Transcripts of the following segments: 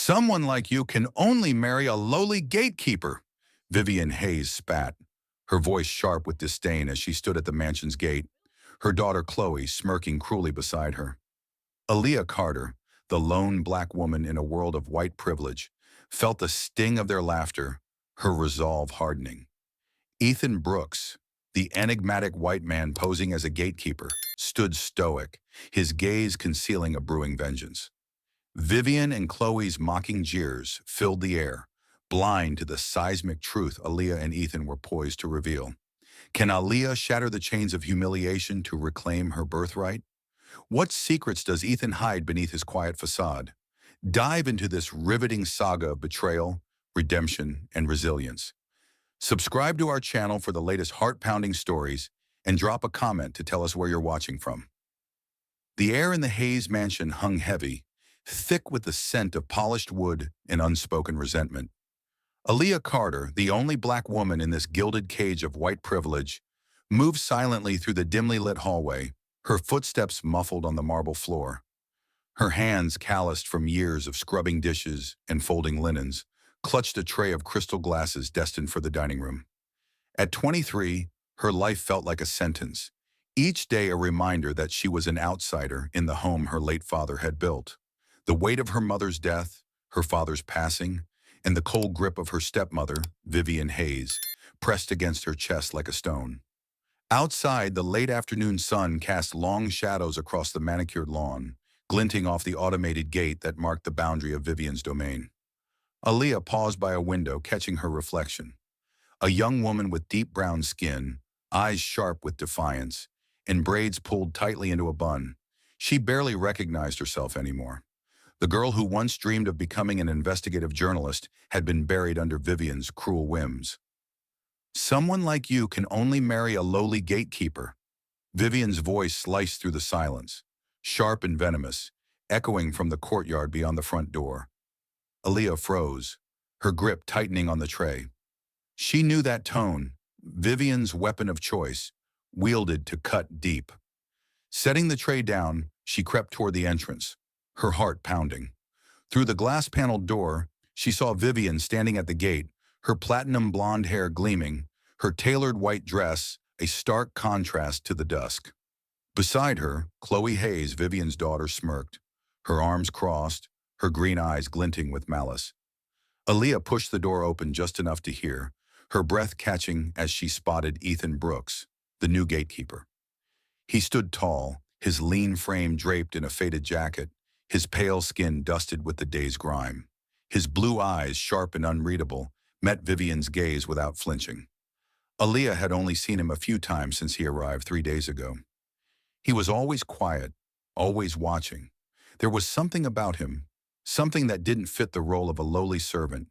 Someone like you can only marry a lowly gatekeeper. Vivien Hayes spat, her voice sharp with disdain as she stood at the mansion's gate, her daughter Khloe smirking cruelly beside her. Aaliyah Carter, the lone black woman in a world of white privilege, felt the sting of their laughter, her resolve hardening. Ethan Brooks, the enigmatic white man posing as a gatekeeper, stood stoic, his gaze concealing a brewing vengeance. Vivien and Khloe's mocking jeers filled the air, blind to the seismic truth Aaliyah and Ethan were poised to reveal. Can Aaliyah shatter the chains of humiliation to reclaim her birthright? What secrets does Ethan hide beneath his quiet facade? Dive into this riveting saga of betrayal, redemption, and resilience. Subscribe to our channel for the latest heart-pounding stories and drop a comment to tell us where you're watching from. The air in the Hayes mansion hung heavy, thick with the scent of polished wood and unspoken resentment. Aaliyah Carter, the only black woman in this gilded cage of white privilege, moved silently through the dimly lit hallway, her footsteps muffled on the marble floor. Her hands, calloused from years of scrubbing dishes and folding linens, clutched a tray of crystal glasses destined for the dining room. At 23, her life felt like a sentence, each day a reminder that she was an outsider in the home her late father had built. The weight of her mother's death, her father's passing, and the cold grip of her stepmother, Vivien Hayes, pressed against her chest like a stone. Outside, the late afternoon sun cast long shadows across the manicured lawn, glinting off the automated gate that marked the boundary of Vivien's domain. Aaliyah paused by a window, catching her reflection. A young woman with deep brown skin, eyes sharp with defiance, and braids pulled tightly into a bun. She barely recognized herself anymore. The girl who once dreamed of becoming an investigative journalist had been buried under Vivien's cruel whims. Someone like you can only marry a lowly gatekeeper. Vivien's voice sliced through the silence, sharp and venomous, echoing from the courtyard beyond the front door. Aaliyah froze, her grip tightening on the tray. She knew that tone, Vivien's weapon of choice, wielded to cut deep. Setting the tray down, she crept toward the entrance, her heart pounding. Through the glass-paneled door, she saw Vivien standing at the gate, her platinum blonde hair gleaming, her tailored white dress a stark contrast to the dusk. Beside her, Khloe Hayes, Vivien's daughter, smirked, her arms crossed, her green eyes glinting with malice. Aaliyah pushed the door open just enough to hear, her breath catching as she spotted Ethan Brooks, the new gatekeeper. He stood tall, his lean frame draped in a faded jacket, his pale skin dusted with the day's grime. His blue eyes, sharp and unreadable, met Vivien's gaze without flinching. Aaliyah had only seen him a few times since he arrived 3 days ago. He was always quiet, always watching. There was something about him, something that didn't fit the role of a lowly servant.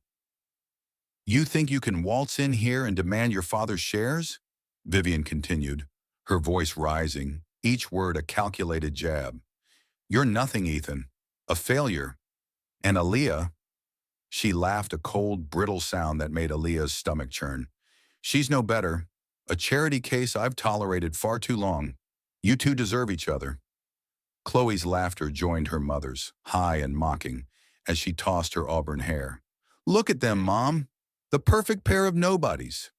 "You think you can waltz in here and demand your father's shares?" Vivien continued, her voice rising, each word a calculated jab. "You're nothing, Ethan. A failure. And Aaliyah..." She laughed, a cold, brittle sound that made Aaliyah's stomach churn. "She's no better. A charity case I've tolerated far too long. You two deserve each other." Khloe's laughter joined her mother's, high and mocking, as she tossed her auburn hair. "Look at them, Mom. The perfect pair of nobodies."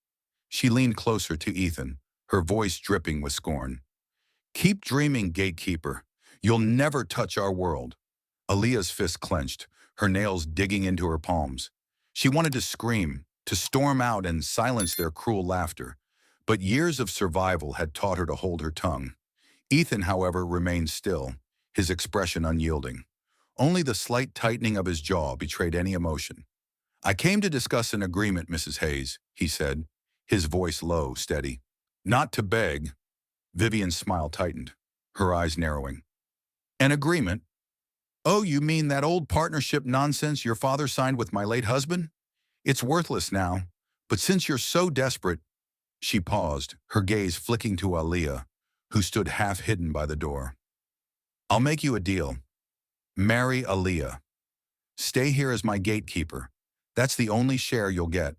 She leaned closer to Ethan, her voice dripping with scorn. "Keep dreaming, gatekeeper. You'll never touch our world." Aaliyah's fist clenched, her nails digging into her palms. She wanted to scream, to storm out and silence their cruel laughter, but years of survival had taught her to hold her tongue. Ethan, however, remained still, his expression unyielding. Only the slight tightening of his jaw betrayed any emotion. "I came to discuss an agreement, Mrs. Hayes," he said, his voice low, steady. "Not to beg." Vivien's smile tightened, her eyes narrowing. "An agreement? Oh, you mean that old partnership nonsense your father signed with my late husband? It's worthless now, but since you're so desperate..." She paused, her gaze flicking to Aaliyah, who stood half hidden by the door. "I'll make you a deal. Marry Aaliyah. Stay here as my gatekeeper. That's the only share you'll get."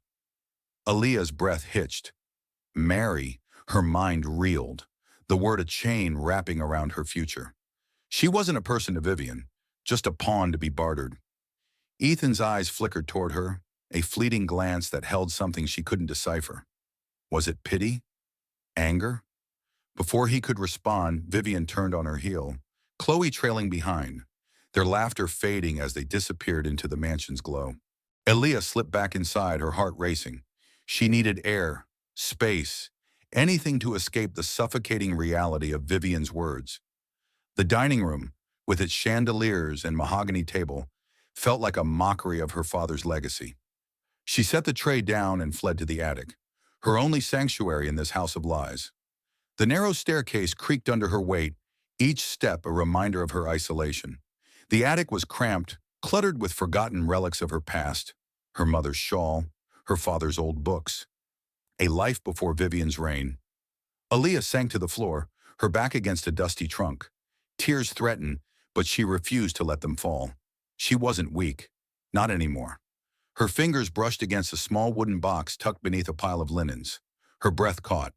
Aaliyah's breath hitched. Marry, her mind reeled, the word a chain wrapping around her future. She wasn't a person to Vivien, just a pawn to be bartered. Ethan's eyes flickered toward her, a fleeting glance that held something she couldn't decipher. Was it pity? Anger? Before he could respond, Vivien turned on her heel, Khloe trailing behind, their laughter fading as they disappeared into the mansion's glow. Aaliyah slipped back inside, her heart racing. She needed air, space, anything to escape the suffocating reality of Vivien's words. The dining room, with its chandeliers and mahogany table, felt like a mockery of her father's legacy. She set the tray down and fled to the attic, her only sanctuary in this house of lies. The narrow staircase creaked under her weight, each step a reminder of her isolation. The attic was cramped, cluttered with forgotten relics of her past, her mother's shawl, her father's old books. A life before Vivien's reign. Aaliyah sank to the floor, her back against a dusty trunk. Tears threatened, but she refused to let them fall. She wasn't weak. Not anymore. Her fingers brushed against a small wooden box tucked beneath a pile of linens. Her breath caught.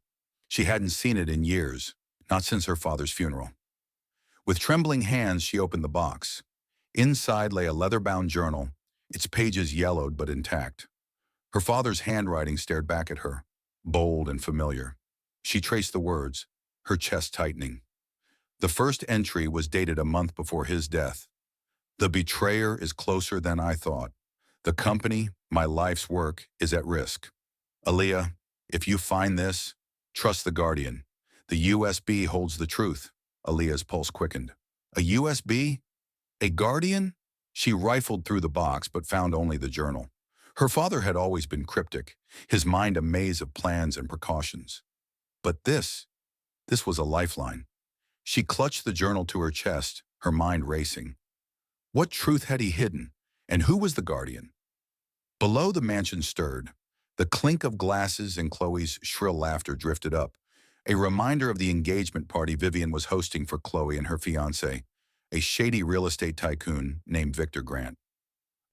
She hadn't seen it in years, not since her father's funeral. With trembling hands, she opened the box. Inside lay a leather-bound journal, its pages yellowed but intact. Her father's handwriting stared back at her, bold and familiar. She traced the words, her chest tightening. The first entry was dated a month before his death. The betrayer is closer than I thought. The company, my life's work, is at risk. Aaliyah, if you find this, trust the Guardian. The USB holds the truth. Aaliyah's pulse quickened. A USB? A Guardian? She rifled through the box but found only the journal. Her father had always been cryptic, his mind a maze of plans and precautions. But this was a lifeline. She clutched the journal to her chest, her mind racing. What truth had he hidden, and who was the Guardian? Below, the mansion stirred. The clink of glasses and Khloe's shrill laughter drifted up, a reminder of the engagement party Vivien was hosting for Khloe and her fiancé, a shady real estate tycoon named Victor Grant.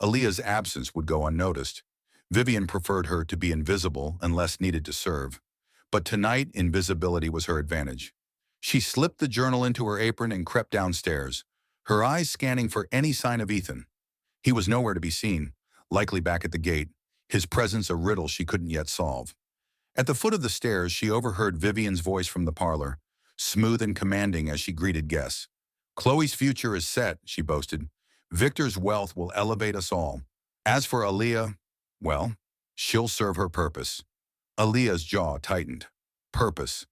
Aaliyah's absence would go unnoticed. Vivien preferred her to be invisible unless needed to serve. But tonight, invisibility was her advantage. She slipped the journal into her apron and crept downstairs, her eyes scanning for any sign of Ethan. He was nowhere to be seen, likely back at the gate, his presence a riddle she couldn't yet solve. At the foot of the stairs, she overheard Vivien's voice from the parlor, smooth and commanding as she greeted guests. Khloe's future is set, she boasted. Victor's wealth will elevate us all. As for Aaliyah, well, she'll serve her purpose. Aaliyah's jaw tightened. Purpose.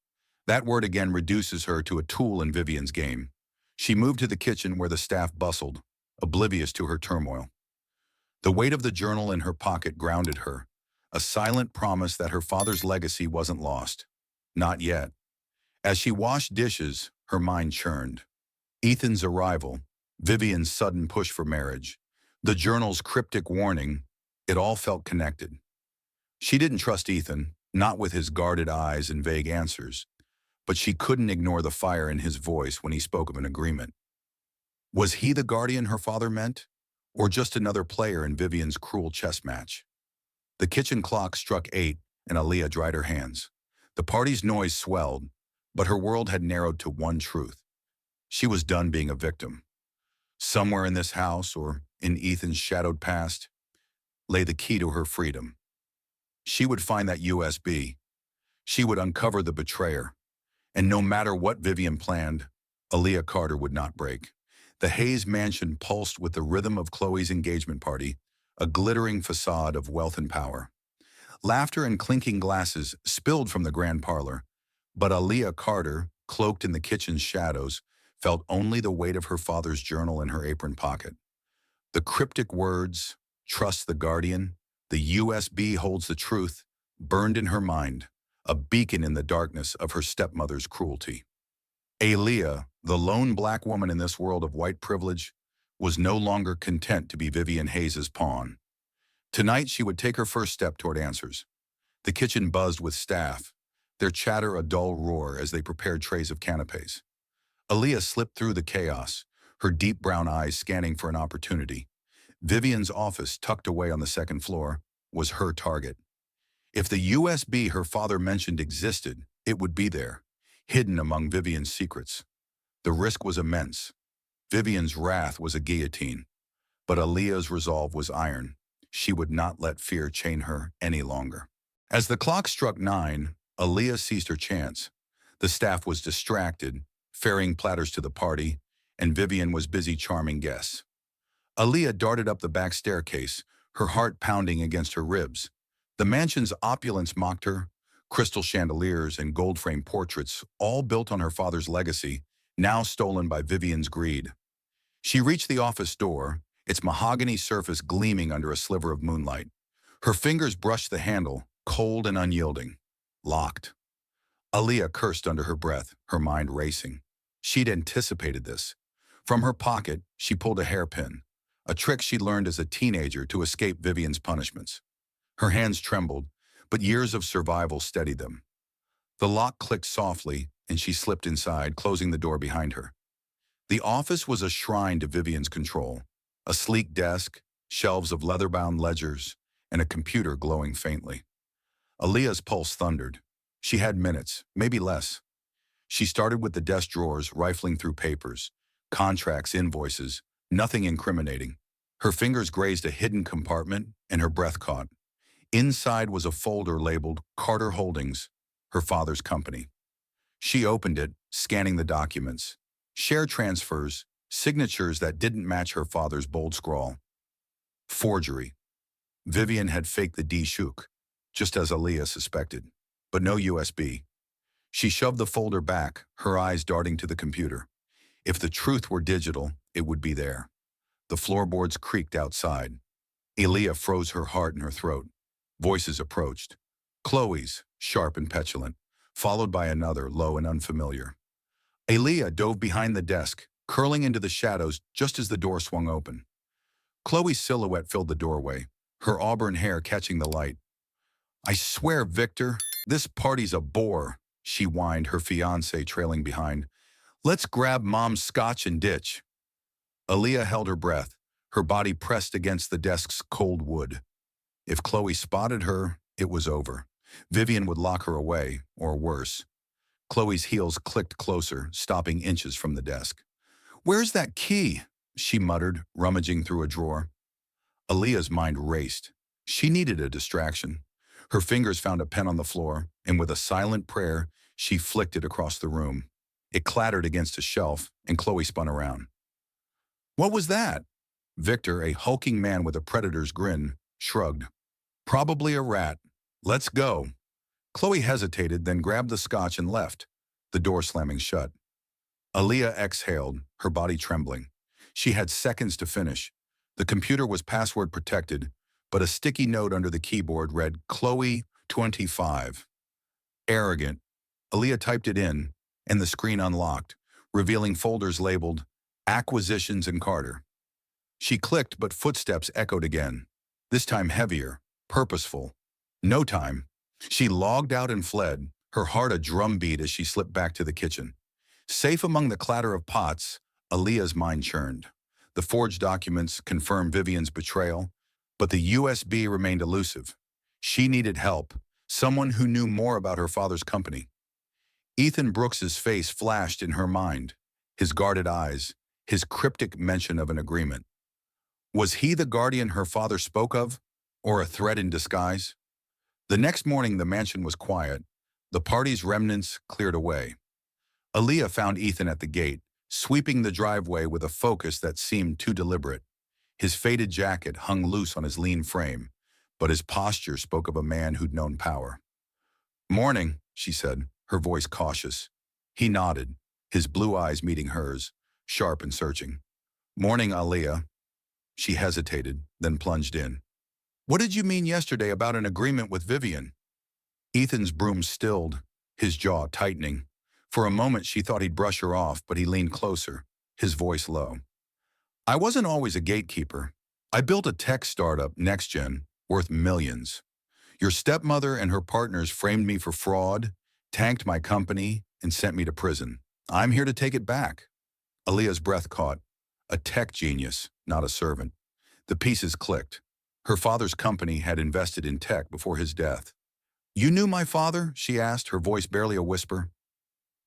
That word again reduces her to a tool in Vivien's game. She moved to the kitchen where the staff bustled, oblivious to her turmoil. The weight of the journal in her pocket grounded her, a silent promise that her father's legacy wasn't lost. Not yet. As she washed dishes, her mind churned. Ethan's arrival, Vivien's sudden push for marriage, the journal's cryptic warning, it all felt connected. She didn't trust Ethan, not with his guarded eyes and vague answers, but she couldn't ignore the fire in his voice when he spoke of an agreement. Was he the Guardian her father meant, or just another player in Vivien's cruel chess match? The kitchen clock struck 8, and Aaliyah dried her hands. The party's noise swelled, but her world had narrowed to one truth. She was done being a victim. Somewhere in this house, or in Ethan's shadowed past, lay the key to her freedom. She would find that USB. She would uncover the betrayer. And no matter what Vivien planned, Aaliyah Carter would not break. The Hayes mansion pulsed with the rhythm of Khloe's engagement party, a glittering facade of wealth and power. Laughter and clinking glasses spilled from the grand parlor, but Aaliyah Carter, cloaked in the kitchen's shadows, felt only the weight of her father's journal in her apron pocket. The cryptic words, "Trust the Guardian," "The USB holds the truth," burned in her mind, a beacon in the darkness of her stepmother's cruelty. Aaliyah, the lone black woman in this world of white privilege, was no longer content to be Vivien Hayes' pawn. Tonight she would take her first step toward answers. The kitchen buzzed with staff, their chatter a dull roar as they prepared trays of canapes. Aaliyah slipped through the chaos, her deep brown eyes scanning for an opportunity. Vivien's office, tucked away on the second floor, was her target. If the USB her father mentioned existed, it would be there, hidden among Vivien's secrets. The risk was immense. Vivien's wrath was a guillotine. But Aaliyah's resolve was iron. She would not let fear chain her any longer. As the clock struck 9, Aaliyah seized her chance. The staff was distracted, ferrying platters to the party, and Vivien was busy charming guests. Aaliyah darted up the back staircase, her heart pounding against her ribs. The mansion's opulence mocked her, crystal chandeliers and gold-framed portraits, all built on her father's legacy, now stolen by Vivien's greed. She reached the office door, its mahogany surface gleaming under a sliver of moonlight. Her fingers brushed the handle, cold and unyielding. Locked. Aaliyah cursed under her breath, her mind racing. She'd anticipated this. From her pocket, she pulled a hairpin, a trick she learned as a teenager to escape Vivien's punishments. Her hands trembled, but years of survival steadied them. The lock clicked softly, and she slipped inside, closing the door behind her. The office was a shrine to Vivien's control. A sleek desk, shelves of leather-bound ledgers, and a computer glowing faintly. Aaliyah's pulse thundered. She had minutes, maybe less. She started with the desk drawers, rifling through papers, contracts, invoices, nothing incriminating. Her fingers grazed a hidden compartment, and her breath caught. Inside was a folder labeled Carter Holdings, her father's company. She opened it, scanning the documents. Share transfers, signatures that didn't match her father's bold scrawl. Forgery. Vivien had faked the D-Shook, just as Aaliyah suspected, but no USB. She shoved the folder back, her eyes darting to the computer. If the truth were digital, it would be there. The floorboards creaked outside. Aaliyah froze her heart in her throat. Voices approached. Khloe's, sharp and petulant, followed by another, low and unfamiliar. Aaliyah dove behind the desk, curling into the shadows just as the door swung open. Khloe's silhouette filled the doorway, her auburn hair catching the light. "I swear, Victor, this party's a bore," she whined, her fiancé trailing behind. "Let's grab Mom's scotch and ditch." Aaliyah held her breath, her body pressed against the desk's cold wood. If Khloe spotted her, it was over. Vivien would lock her away, or worse. Khloe's heels clicked closer, stopping inches from the desk. "Where's that key?" she muttered, rummaging through a drawer. Aaliyah's mind raced. She needed a distraction. Her fingers found a pen on the floor, and with a silent prayer, she flicked it across the room. It clattered against a shelf, and Khloe spun around. "What was that?" Victor, a hulking man with a predator's grin, shrugged. "Probably a rat. Let's go." Khloe hesitated, then grabbed the scotch and left, the door slamming shut. Aaliyah exhaled, her body trembling. She had seconds to finish. The computer was password protected, but a sticky note under the keyboard read Khloe 25. Arrogant. Aaliyah typed it in, and the screen unlocked, revealing folders labeled Acquisitions and Carter. She clicked, but footsteps echoed again, this time heavier, purposeful. No time. She logged out and fled, her heart a drumbeat as she slipped back to the kitchen. Safe among the clatter of pots, Aaliyah's mind churned. The forged documents confirmed Vivien's betrayal, but the USB remained elusive. She needed help, someone who knew more about her father's company. Ethan Brooks's face flashed in her mind, his guarded eyes, his cryptic mention of an agreement. Was he the guardian her father spoke of, or a threat in disguise? The next morning, the mansion was quiet, the party's remnants cleared away. Aaliyah found Ethan at the gate, sweeping the driveway with a focus that seemed too deliberate. His faded jacket hung loose on his lean frame, but his posture spoke of a man who'd known power. "Morning," she said, her voice cautious. He nodded, his blue eyes meeting hers, sharp and searching. "Morning, Aaliyah." She hesitated, then plunged in. "What did you mean yesterday about an agreement with Vivien?" Ethan's broom stilled, his jaw tightening. For a moment she thought he'd brush her off, but he leaned closer, his voice low. "I wasn't always a gatekeeper. I built a tech startup, NextGen, worth millions. Your stepmother and her partners framed me for fraud, tanked my company, and sent me to prison. I'm here to take it back." Aaliyah's breath caught. A tech genius, not a servant. The pieces clicked. Her father's company had invested in tech before his death. "You knew my father?" she asked, her voice barely a whisper.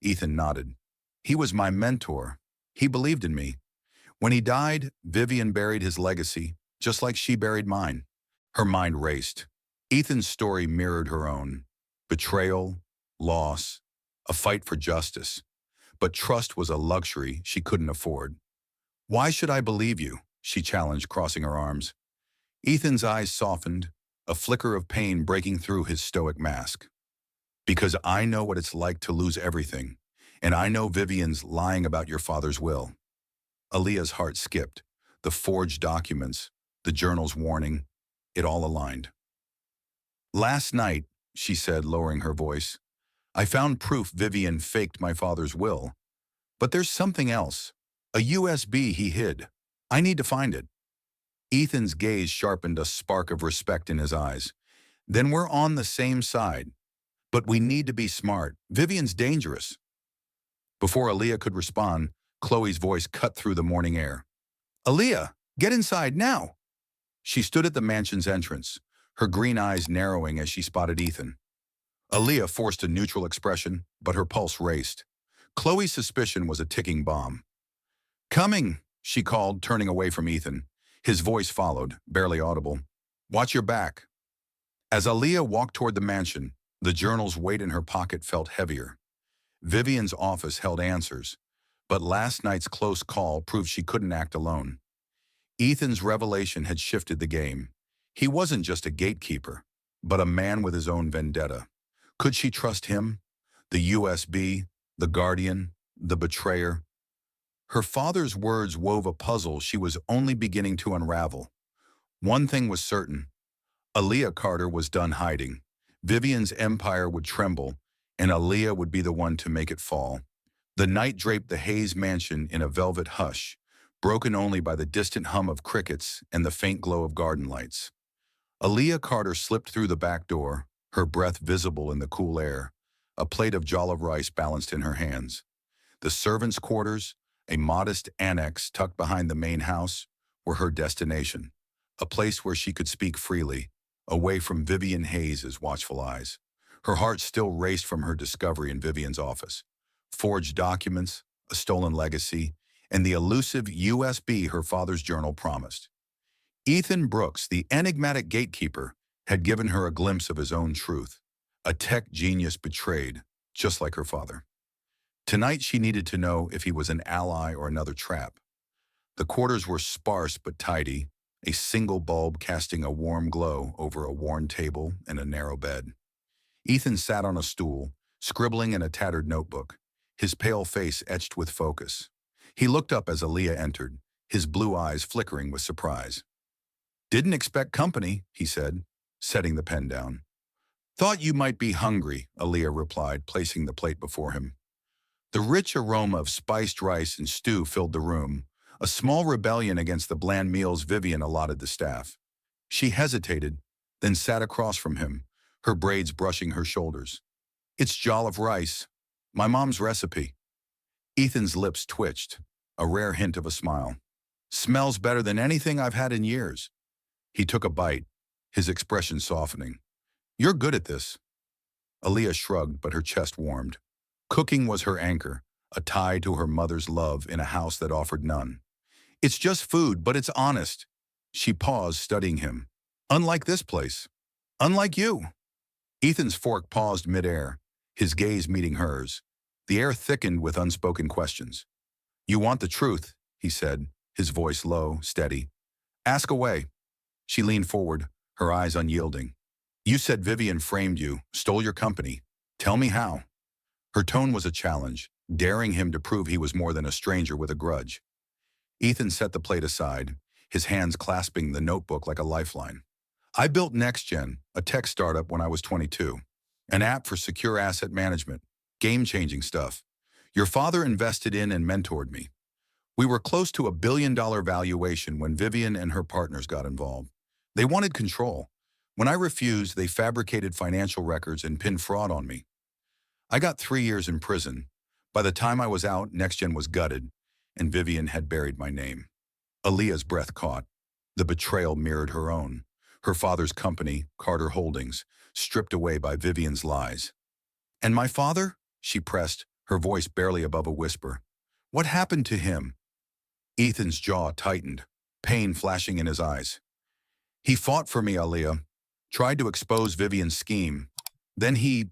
Ethan nodded. "He was my mentor. He believed in me. When he died, Vivien buried his legacy, just like she buried mine. Her mind raced. Ethan's story mirrored her own. Betrayal, loss, a fight for justice. But trust was a luxury she couldn't afford. "Why should I believe you?" she challenged, crossing her arms. Ethan's eyes softened, a flicker of pain breaking through his stoic mask. "Because I know what it's like to lose everything, and I know Vivien's lying about your father's will." Aaliyah's heart skipped. The forged documents, the journal's warning, it all aligned. "Last night," she said, lowering her voice, "I found proof Vivien faked my father's will. But there's something else. A USB he hid. I need to find it." Ethan's gaze sharpened, a spark of respect in his eyes. "Then we're on the same side. But we need to be smart. Vivien's dangerous." Before Aaliyah could respond, Khloe's voice cut through the morning air. "Aaliyah, get inside now!" She stood at the mansion's entrance, her green eyes narrowing as she spotted Ethan. Aaliyah forced a neutral expression, but her pulse raced. Khloe's suspicion was a ticking bomb. "Coming," she called, turning away from Ethan. His voice followed, barely audible. "Watch your back." As Aaliyah walked toward the mansion, the journal's weight in her pocket felt heavier. Vivien's office held answers, but last night's close call proved she couldn't act alone. Ethan's revelation had shifted the game. He wasn't just a gatekeeper, but a man with his own vendetta. Could she trust him? The USB, the guardian, the betrayer? Her father's words wove a puzzle she was only beginning to unravel. One thing was certain. Aaliyah Carter was done hiding. Vivien's empire would tremble, and Aaliyah would be the one to make it fall. The night draped the Hayes mansion in a velvet hush, broken only by the distant hum of crickets and the faint glow of garden lights. Aaliyah Carter slipped through the back door, her breath visible in the cool air, a plate of jollof rice balanced in her hands. The servants' quarters, a modest annex tucked behind the main house, were her destination, a place where she could speak freely, away from Vivien Hayes' watchful eyes. Her heart still raced from her discovery in Vivien's office. Forged documents, a stolen legacy, and the elusive USB her father's journal promised. Ethan Brooks, the enigmatic gatekeeper, had given her a glimpse of his own truth, a tech genius betrayed, just like her father. Tonight she needed to know if he was an ally or another trap. The quarters were sparse but tidy, a single bulb casting a warm glow over a worn table and a narrow bed. Ethan sat on a stool, scribbling in a tattered notebook, his pale face etched with focus. He looked up as Aaliyah entered, his blue eyes flickering with surprise. "Didn't expect company," he said, setting the pen down. "Thought you might be hungry," Aaliyah replied, placing the plate before him. The rich aroma of spiced rice and stew filled the room, a small rebellion against the bland meals Vivien allotted the staff. She hesitated, then sat across from him, her braids brushing her shoulders. "It's jollof rice, my mom's recipe." Ethan's lips twitched, a rare hint of a smile. "Smells better than anything I've had in years." He took a bite, his expression softening. "You're good at this." Aaliyah shrugged, but her chest warmed. Cooking was her anchor, a tie to her mother's love in a house that offered none. "It's just food, but it's honest." She paused, studying him. "Unlike this place. Unlike you." Ethan's fork paused midair, his gaze meeting hers. The air thickened with unspoken questions. "You want the truth," he said, his voice low, steady. "Ask away." She leaned forward, her eyes unyielding. "You said Vivien framed you, stole your company. Tell me how." Her tone was a challenge, daring him to prove he was more than a stranger with a grudge. Ethan set the plate aside, his hands clasping the notebook like a lifeline. "I built NextGen, a tech startup when I was 22. An app for secure asset management, game-changing stuff. Your father invested in and mentored me. We were close to $1 billion valuation when Vivien and her partners got involved. They wanted control. When I refused, they fabricated financial records and pinned fraud on me. I got 3 years in prison. By the time I was out, NextGen was gutted, and Vivien had buried my name." Aaliyah's breath caught. The betrayal mirrored her own. Her father's company, Carter Holdings, stripped away by Vivien's lies. "And my father?" she pressed, her voice barely above a whisper. "What happened to him?" Ethan's jaw tightened, pain flashing in his eyes. He fought for me, Aaliyah, tried to expose Vivien's scheme. Then he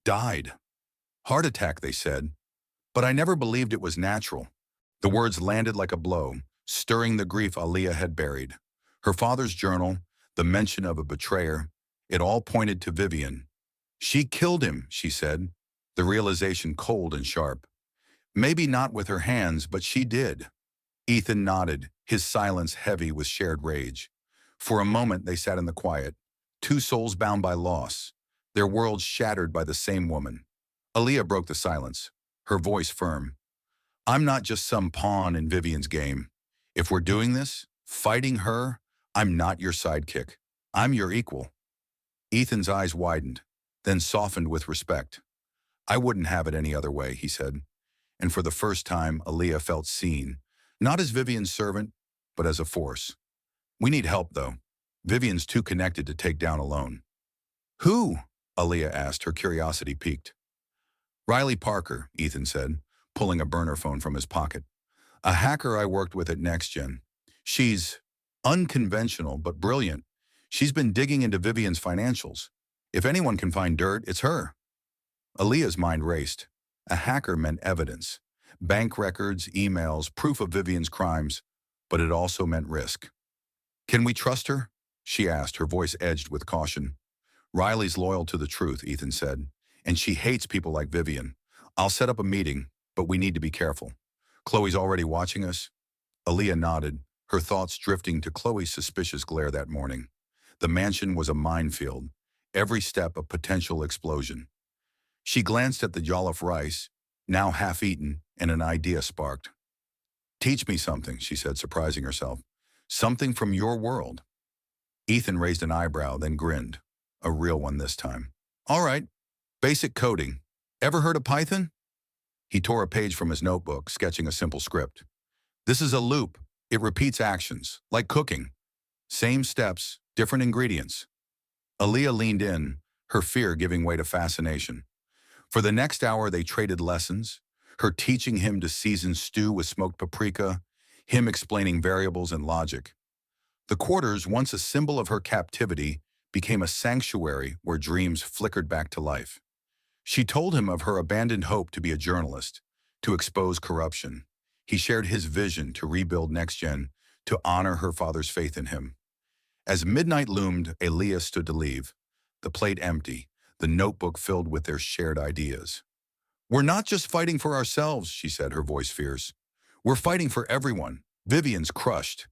died. Heart attack, they said. But I never believed it was natural. The words landed like a blow, stirring the grief Aaliyah had buried. Her father's journal, the mention of a betrayer, it all pointed to Vivien. She killed him, she said, the realization cold and sharp. Maybe not with her hands, but she did. Ethan nodded, his silence heavy with shared rage. For a moment they sat in the quiet, two souls bound by loss, their worlds shattered by the same woman. Aaliyah broke the silence, her voice firm. I'm not just some pawn in Vivien's game. If we're doing this, fighting her, I'm not your sidekick. I'm your equal. Ethan's eyes widened, then softened with respect. I wouldn't have it any other way, he said. And for the first time, Aaliyah felt seen, not as Vivien's servant, but as a force. We need help, though. Vivien's too connected to take down alone. Who? Aaliyah asked, her curiosity piqued. Riley Parker, Ethan said, pulling a burner phone from his pocket. A hacker I worked with at NextGen. She's unconventional, but brilliant. She's been digging into Vivien's financials. If anyone can find dirt, it's her. Aaliyah's mind raced. A hacker meant evidence. Bank records, emails, proof of Vivien's crimes, but it also meant risk. Can we trust her? She asked, her voice edged with caution. Riley's loyal to the truth, Ethan said, and she hates people like Vivien. I'll set up a meeting, but we need to be careful. Khloe's already watching us? Aaliyah nodded, her thoughts drifting to Khloe's suspicious glare that morning. The mansion was a minefield, every step a potential explosion. She glanced at the jollof rice, now half-eaten, and an idea sparked. Teach me something, she said, surprising herself. Something from your world. Ethan raised an eyebrow, then grinned. A real one this time. All right, basic coding. Ever heard of Python? He tore a page from his notebook, sketching a simple script. This is a loop. It repeats actions, like cooking. Same steps, different ingredients. Aaliyah leaned in, her fear giving way to fascination. For the next hour, they traded lessons, her teaching him to season stew with smoked paprika, him explaining variables and logic. The quarters, once a symbol of her captivity, became a sanctuary where dreams flickered back to life. She told him of her abandoned hope to be a journalist, to expose corruption. He shared his vision to rebuild NextGen, to honor her father's faith in him. As midnight loomed, Aaliyah stood to leave, the plate empty, the notebook filled with their shared ideas. We're not just fighting for ourselves, she said, her voice fierce. We're fighting for everyone. Vivien's crushed.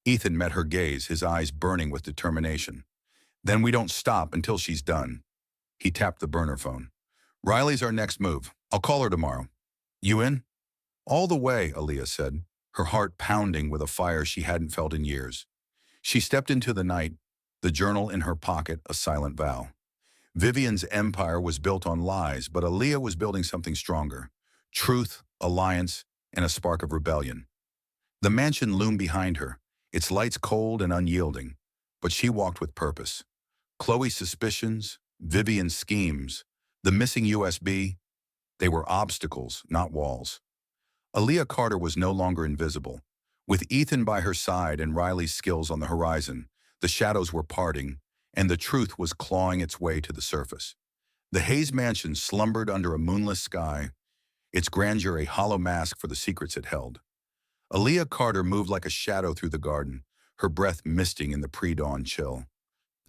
Ethan met her gaze, his eyes burning with determination. Then we don't stop until she's done. He tapped the burner phone. Riley's our next move. I'll call her tomorrow. You in? All the way, Aaliyah said, her heart pounding with a fire she hadn't felt in years. She stepped into the night, the journal in her pocket, a silent vow. Vivien's empire was built on lies, but Aaliyah was building something stronger. Truth, alliance, and a spark of rebellion. The mansion loomed behind her, its lights cold and unyielding, but she walked with purpose. Khloe's suspicions, Vivien's schemes, the missing USB, they were obstacles, not walls. Aaliyah Carter was no longer invisible. With Ethan by her side and Riley's skills on the horizon, the shadows were parting, and the truth was clawing its way to the surface. The Hayes mansion slumbered under a moonless sky, its grandeur a hollow mask for the secrets it held. Aaliyah Carter moved like a shadow through the garden, her breath misting in the pre-dawn chill.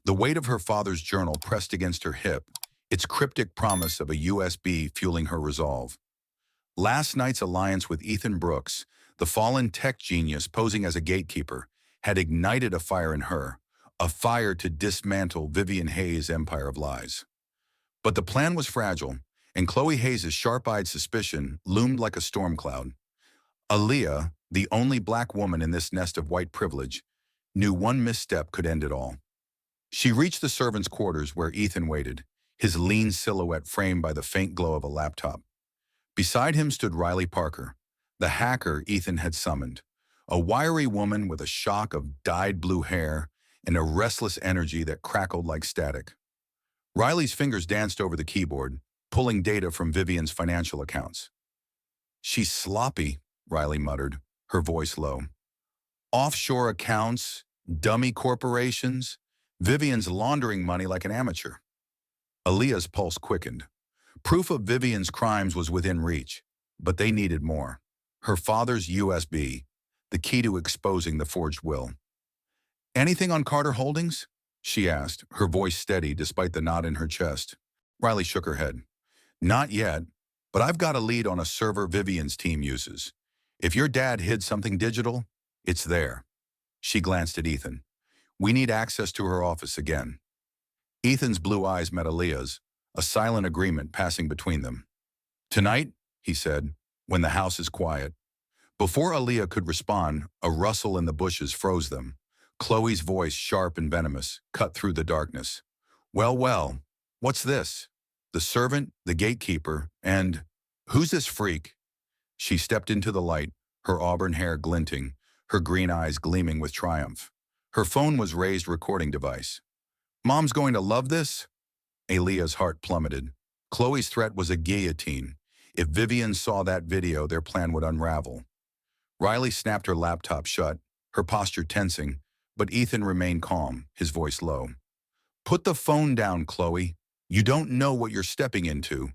The weight of her father's journal pressed against her hip, its cryptic promise of a USB fueling her resolve. Last night's alliance with Ethan Brooks, the fallen tech genius posing as a gatekeeper, had ignited a fire in her, a fire to dismantle Vivien Hayes' empire of lies. But the plan was fragile, and Khloe Hayes' sharp-eyed suspicion loomed like a storm cloud. Aaliyah, the only black woman in this nest of white privilege, knew one misstep could end it all. She reached the servants' quarters where Ethan waited, his lean silhouette framed by the faint glow of a laptop. Beside him stood Riley Parker, the hacker Ethan had summoned, a wiry woman with a shock of dyed blue hair and a restless energy that crackled like static. Riley's fingers danced over the keyboard, pulling data from Vivien's financial accounts. She's sloppy, Riley muttered, her voice low. Offshore accounts, dummy corporations, Vivien's laundering money like an amateur. Aaliyah's pulse quickened. Proof of Vivien's crimes was within reach, but they needed more. Her father's USB, the key to exposing the forged will. Anything on Carter Holdings? She asked, her voice steady despite the knot in her chest. Riley shook her head. Not yet, but I've got a lead on a server Vivien's team uses. If your dad hid something digital, it's there. She glanced at Ethan. We need access to her office again. Ethan's blue eyes met Aaliyah's, a silent agreement passing between them. Tonight, he said, when the house is quiet. Before Aaliyah could respond, a rustle in the bushes froze them. Khloe's voice, sharp and venomous, cut through the darkness. Well, what's this? The servant, the gatekeeper, and who's this freak? She stepped into the light, her auburn hair glinting, her green eyes gleaming with triumph. Her phone was raised recording device. Mom's going to love this? Aaliyah's heart plummeted. Khloe's threat was a guillotine. If Vivien saw that video, their plan would unravel. Riley snapped her laptop shut, her posture tensing, but Ethan remained calm, his voice low. Put the phone down, Khloe. You don't know what you're stepping into.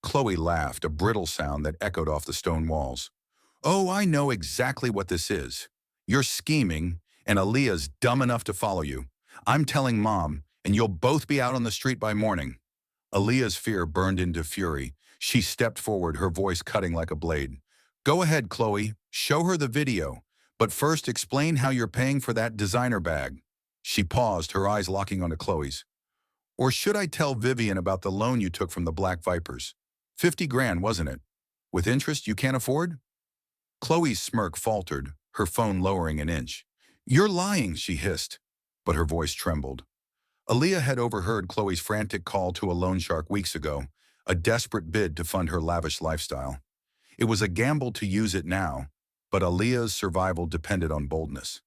Khloe laughed, a brittle sound that echoed off the stone walls. Oh, I know exactly what this is. You're scheming, and Aaliyah's dumb enough to follow you. I'm telling Mom, and you'll both be out on the street by morning. Aaliyah's fear burned into fury. She stepped forward, her voice cutting like a blade. Go ahead, Khloe. Show her the video. But first, explain how you're paying for that designer bag. She paused, her eyes locking onto Khloe's. Or should I tell Vivien about the loan you took from the Black Vipers? 50 grand, wasn't it? With interest you can't afford? Khloe's smirk faltered, her phone lowering an inch. You're lying, she hissed, but her voice trembled. Aaliyah had overheard Khloe's frantic call to a loan shark weeks ago, a desperate bid to fund her lavish lifestyle. It was a gamble to use it now, but Aaliyah's survival depended on boldness.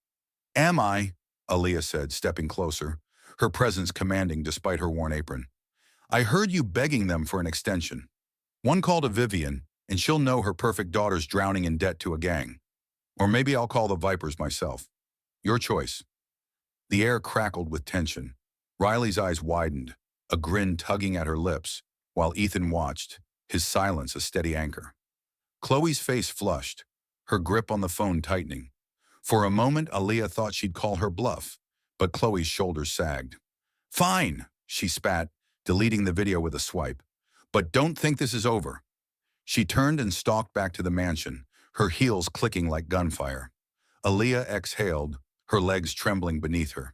Am I? Aaliyah said, stepping closer, her presence commanding despite her worn apron. I heard you begging them for an extension. One call to Vivien, and she'll know her perfect daughter's drowning in debt to a gang. Or maybe I'll call the Vipers myself. Your choice. The air crackled with tension. Riley's eyes widened, a grin tugging at her lips, while Ethan watched, his silence a steady anchor. Khloe's face flushed, her grip on the phone tightening. For a moment, Aaliyah thought she'd call her bluff, but Khloe's shoulders sagged. Fine, she spat, deleting the video with a swipe. But don't think this is over. She turned and stalked back to the mansion, her heels clicking like gunfire. Aaliyah exhaled, her legs trembling beneath her.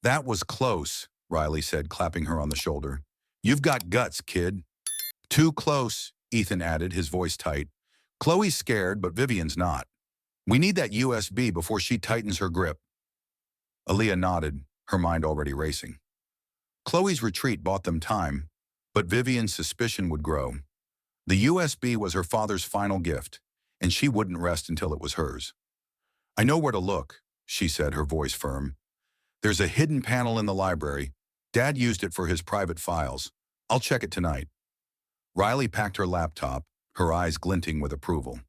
That was close, Riley said, clapping her on the shoulder. You've got guts, kid. Too close, Ethan added, his voice tight. Khloe's scared, but Vivien's not. We need that USB before she tightens her grip. Aaliyah nodded, her mind already racing. Khloe's retreat bought them time, but Vivien's suspicion would grow. The USB was her father's final gift, and she wouldn't rest until it was hers. I know where to look, she said, her voice firm. There's a hidden panel in the library. Dad used it for his private files. I'll check it tonight. Riley packed her laptop, her eyes glinting with approval.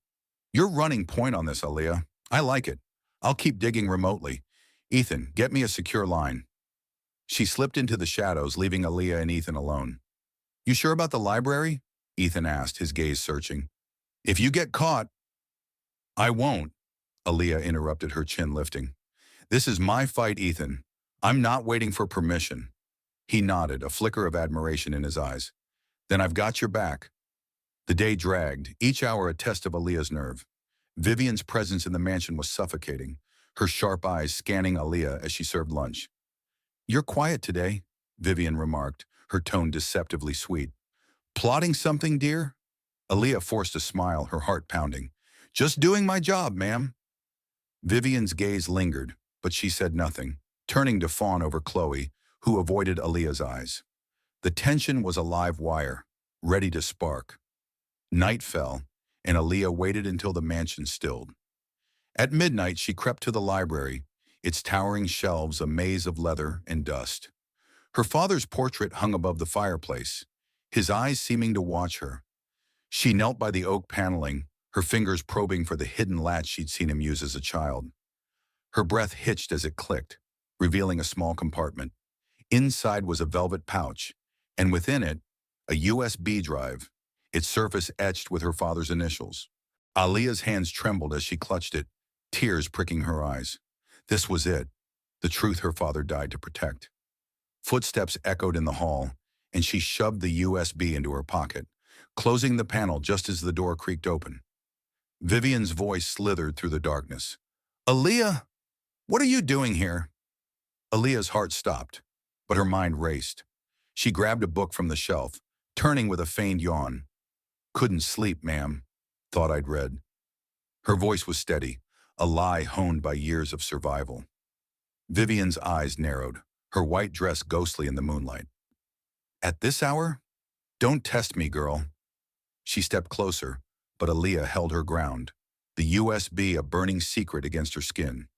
You're running point on this, Aaliyah. I like it. I'll keep digging remotely. Ethan, get me a secure line. She slipped into the shadows, leaving Aaliyah and Ethan alone. You sure about the library? Ethan asked, his gaze searching. If you get caught... I won't, Aaliyah interrupted, her chin lifting. This is my fight, Ethan. I'm not waiting for permission. He nodded, a flicker of admiration in his eyes. Then I've got your back. The day dragged, each hour a test of Aaliyah's nerve. Vivien's presence in the mansion was suffocating, her sharp eyes scanning Aaliyah as she served lunch. You're quiet today, Vivien remarked, her tone deceptively sweet. Plotting something, dear? Aaliyah forced a smile, her heart pounding. Just doing my job, ma'am. Vivien's gaze lingered, but she said nothing, turning to fawn over Khloe, who avoided Aaliyah's eyes. The tension was a live wire, ready to spark. Night fell, and Aaliyah waited until the mansion stilled. At midnight, she crept to the library, its towering shelves a maze of leather and dust. Her father's portrait hung above the fireplace, his eyes seeming to watch her. She knelt by the oak paneling, her fingers probing for the hidden latch she'd seen him use as a child. Her breath hitched as it clicked, revealing a small compartment. Inside was a velvet pouch, and within it, a USB drive, its surface etched with her father's initials. Aaliyah's hands trembled as she clutched it, tears pricking her eyes. This was it, the truth her father died to protect. Footsteps echoed in the hall, and she shoved the USB into her pocket, closing the panel just as the door creaked open. Vivien's voice slithered through the darkness. "Aaliyah, what are you doing here?" Aaliyah's heart stopped, but her mind raced. She grabbed a book from the shelf, turning with a feigned yawn. "Couldn't sleep, ma'am. Thought I'd read." Her voice was steady, a lie honed by years of survival. Vivien's eyes narrowed, her white dress ghostly in the moonlight. "At this hour? Don't test me, girl." She stepped closer, but Aaliyah held her ground, the USB a burning secret against her skin.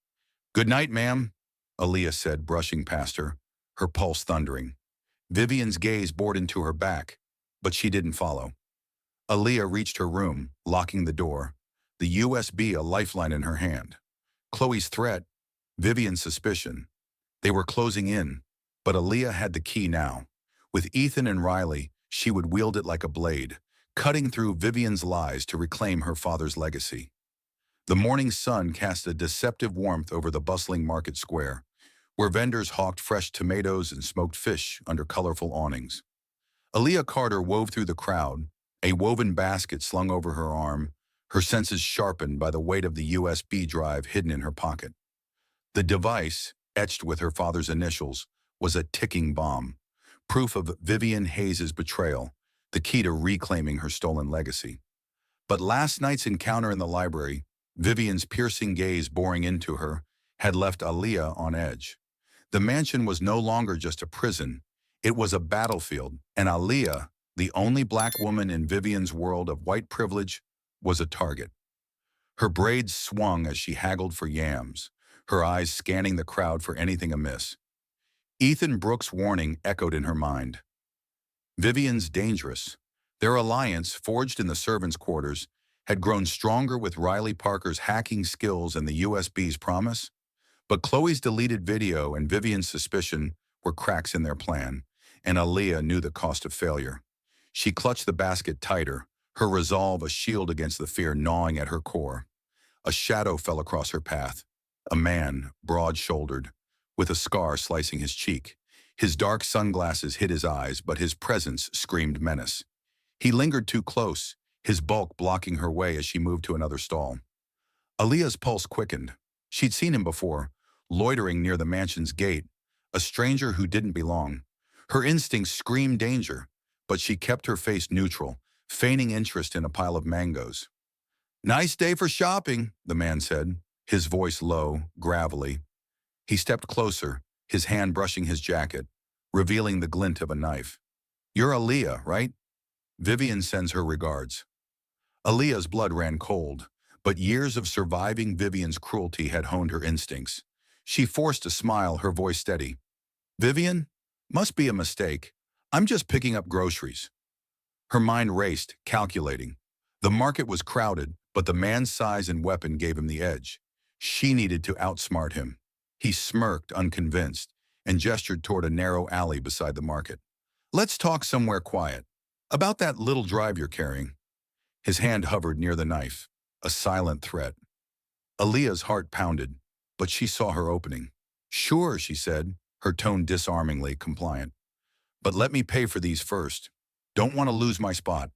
"Good night, ma'am," Aaliyah said, brushing past her, her pulse thundering. Vivien's gaze bored into her back, but she didn't follow. Aaliyah reached her room, locking the door, the USB a lifeline in her hand. Khloe's threat, Vivien's suspicion. They were closing in, but Aaliyah had the key now. With Ethan and Riley, she would wield it like a blade, cutting through Vivien's lies to reclaim her father's legacy. The morning sun cast a deceptive warmth over the bustling market square, where vendors hawked fresh tomatoes and smoked fish under colorful awnings. Aaliyah Carter wove through the crowd, a woven basket slung over her arm, her senses sharpened by the weight of the USB drive hidden in her pocket. The device, etched with her father's initials, was a ticking bomb, proof of Vivien Hayes' betrayal, the key to reclaiming her stolen legacy. But last night's encounter in the library, Vivien's piercing gaze boring into her, had left Aaliyah on edge. The mansion was no longer just a prison, it was a battlefield, and Aaliyah, the only black woman in Vivien's world of white privilege, was a target. Her braids swung as she haggled for yams, her eyes scanning the crowd for anything amiss. Ethan Brooks' warning echoed in her mind. Vivien's dangerous. Their alliance, forged in the servants' quarters, had grown stronger with Riley Parker's hacking skills and the USB's promise. But Khloe's deleted video and Vivien's suspicion were cracks in their plan, and Aaliyah knew the cost of failure. She clutched the basket tighter, her resolve a shield against the fear gnawing at her core. A shadow fell across her path. A man, broad-shouldered, with a scar slicing his cheek. His dark sunglasses hid his eyes, but his presence screamed menace. He lingered too close, his bulk blocking her way as she moved to another stall. Aaliyah's pulse quickened. She'd seen him before, loitering near the mansion's gate, a stranger who didn't belong. Her instincts screamed danger, but she kept her face neutral, feigning interest in a pile of mangoes. "Nice day for shopping," the man said, his voice low, gravelly. He stepped closer, his hand brushing his jacket, revealing the glint of a knife. "You're Aaliyah, right? Vivien sends her regards." Aaliyah's blood ran cold, but years of surviving Vivien's cruelty had honed her instincts. She forced a smile, her voice steady. "Vivien? Must be a mistake. I'm just picking up groceries." Her mind raced, calculating. The market was crowded, but the man's size and weapon gave him the edge. She needed to outsmart him. He smirked, unconvinced, and gestured toward a narrow alley beside the market. "Let's talk somewhere quiet. About that little drive you're carrying." His hand hovered near the knife, a silent threat. Aaliyah's heart pounded, but she saw her opening. "Sure," she said, her tone disarmingly compliant. "But let me pay for these first. Don't want to lose my spot."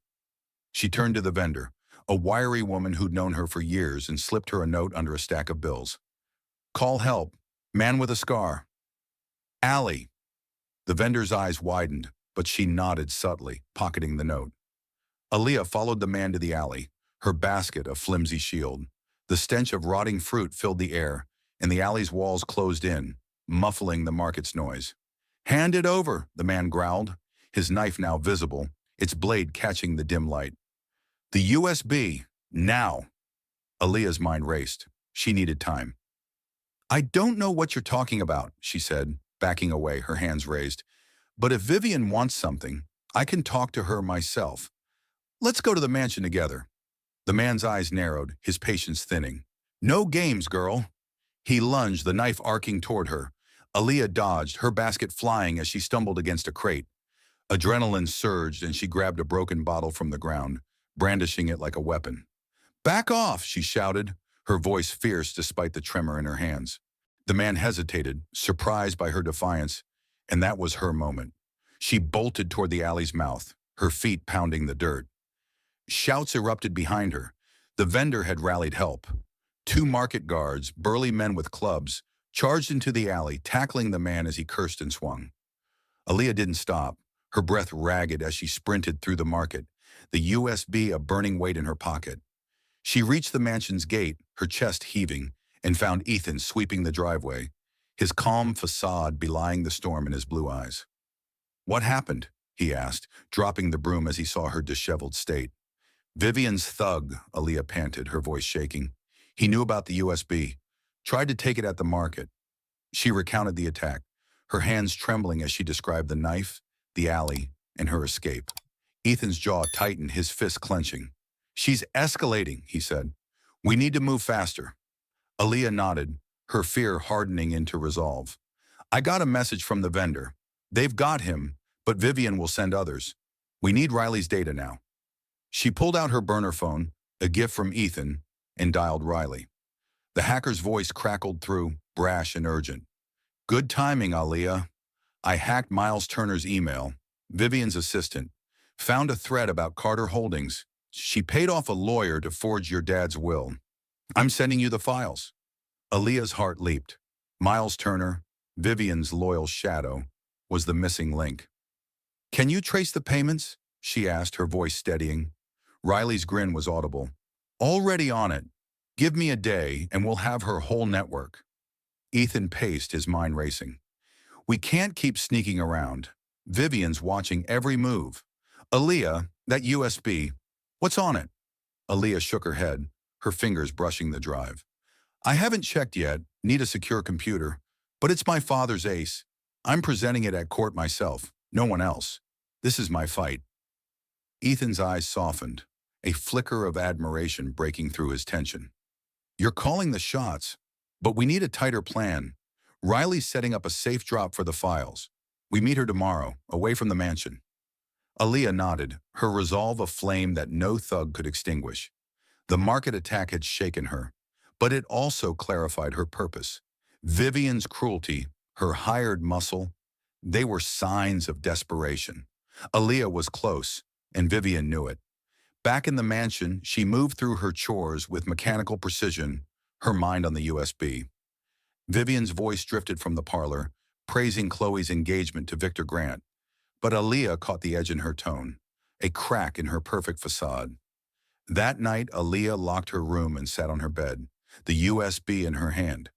She turned to the vendor, a wiry woman who'd known her for years, and slipped her a note under a stack of bills. "Call help. Man with a scar." "Allie." The vendor's eyes widened, but she nodded subtly, pocketing the note. Aaliyah followed the man to the alley, her basket a flimsy shield. The stench of rotting fruit filled the air, and the alley's walls closed in, muffling the market's noise. "Hand it over," the man growled, his knife now visible, its blade catching the dim light. "The USB, now." Aaliyah's mind raced. She needed time. "I don't know what you're talking about," she said, backing away, her hands raised. "But if Vivien wants something, I can talk to her myself. Let's go to the mansion together." The man's eyes narrowed, his patience thinning. No games, girl. He lunged, the knife arcing toward her. Aaliyah dodged, her basket flying as she stumbled against a crate. Adrenaline surged and she grabbed a broken bottle from the ground, brandishing it like a weapon. Back off, she shouted, her voice fierce despite the tremor in her hands. The man hesitated, surprised by her defiance, and that was her moment. She bolted toward the alley's mouth, her feet pounding the dirt. Shouts erupted behind her. The vendor had rallied help. Two market guards, burly men with clubs, charged into the alley, tackling the man as he cursed and swung. Aaliyah didn't stop, her breath ragged as she sprinted through the market, the USB a burning weight in her pocket. She reached the mansion's gate, her chest heaving, and found Ethan sweeping the driveway, his calm facade belying the storm in his blue eyes. "What happened?" he asked, dropping the broom as he saw her disheveled state. "Vivien's thug," Aaliyah panted, her voice shaking. "He knew about the USB, tried to take it at the market." She recounted the attack, her hands trembling as she described the knife, the alley, and her escape. Ethan's jaw tightened, his fist clenching. "She's escalating," he said. "We need to move faster." Aaliyah nodded, her fear hardening into resolve. "I got a message from the vendor. They've got him, but Vivien will send others. We need Riley's data now." She pulled out her burner phone, a gift from Ethan, and dialed Riley. The hacker's voice crackled through, brash and urgent. "Good timing, Aaliyah. I hacked Miles Turner's email, Vivien's assistant, found a thread about Carter Holdings. She paid off a lawyer to forge your dad's will. I'm sending you the files." Aaliyah's heart leaped. Miles Turner, Vivien's loyal shadow, was the missing link. "Can you trace the payments?" she asked, her voice steadying. Riley's grin was audible. "Already on it. Give me a day and we'll have her whole network." Ethan paced, his mind racing. "We can't keep sneaking around. Vivien's watching every move. Aaliyah, that USB, what's on it?" Aaliyah shook her head, her fingers brushing the drive. "I haven't checked yet, need a secure computer, but it's my father's ace. I'm presenting it at court myself, no one else. This is my fight." Ethan's eyes softened, a flicker of admiration breaking through his tension. "You're calling the shots, but we need a tighter plan. Riley's setting up a safe drop for the files. We meet her tomorrow, away from the mansion." Aaliyah nodded, her resolve a flame that no thug could extinguish. The market attack had shaken her, but it also clarified her purpose. Vivien's cruelty, her hired muscle, they were signs of desperation. Aaliyah was close, and Vivien knew it. Back in the mansion, she moved through her chores with mechanical precision, her mind on the USB. Vivien's voice drifted from the parlor, praising Khloe's engagement to Victor Grant. But Aaliyah caught the edge in her tone, a crack in her perfect facade. That night, Aaliyah locked her room and sat on her bed, the USB in her hand.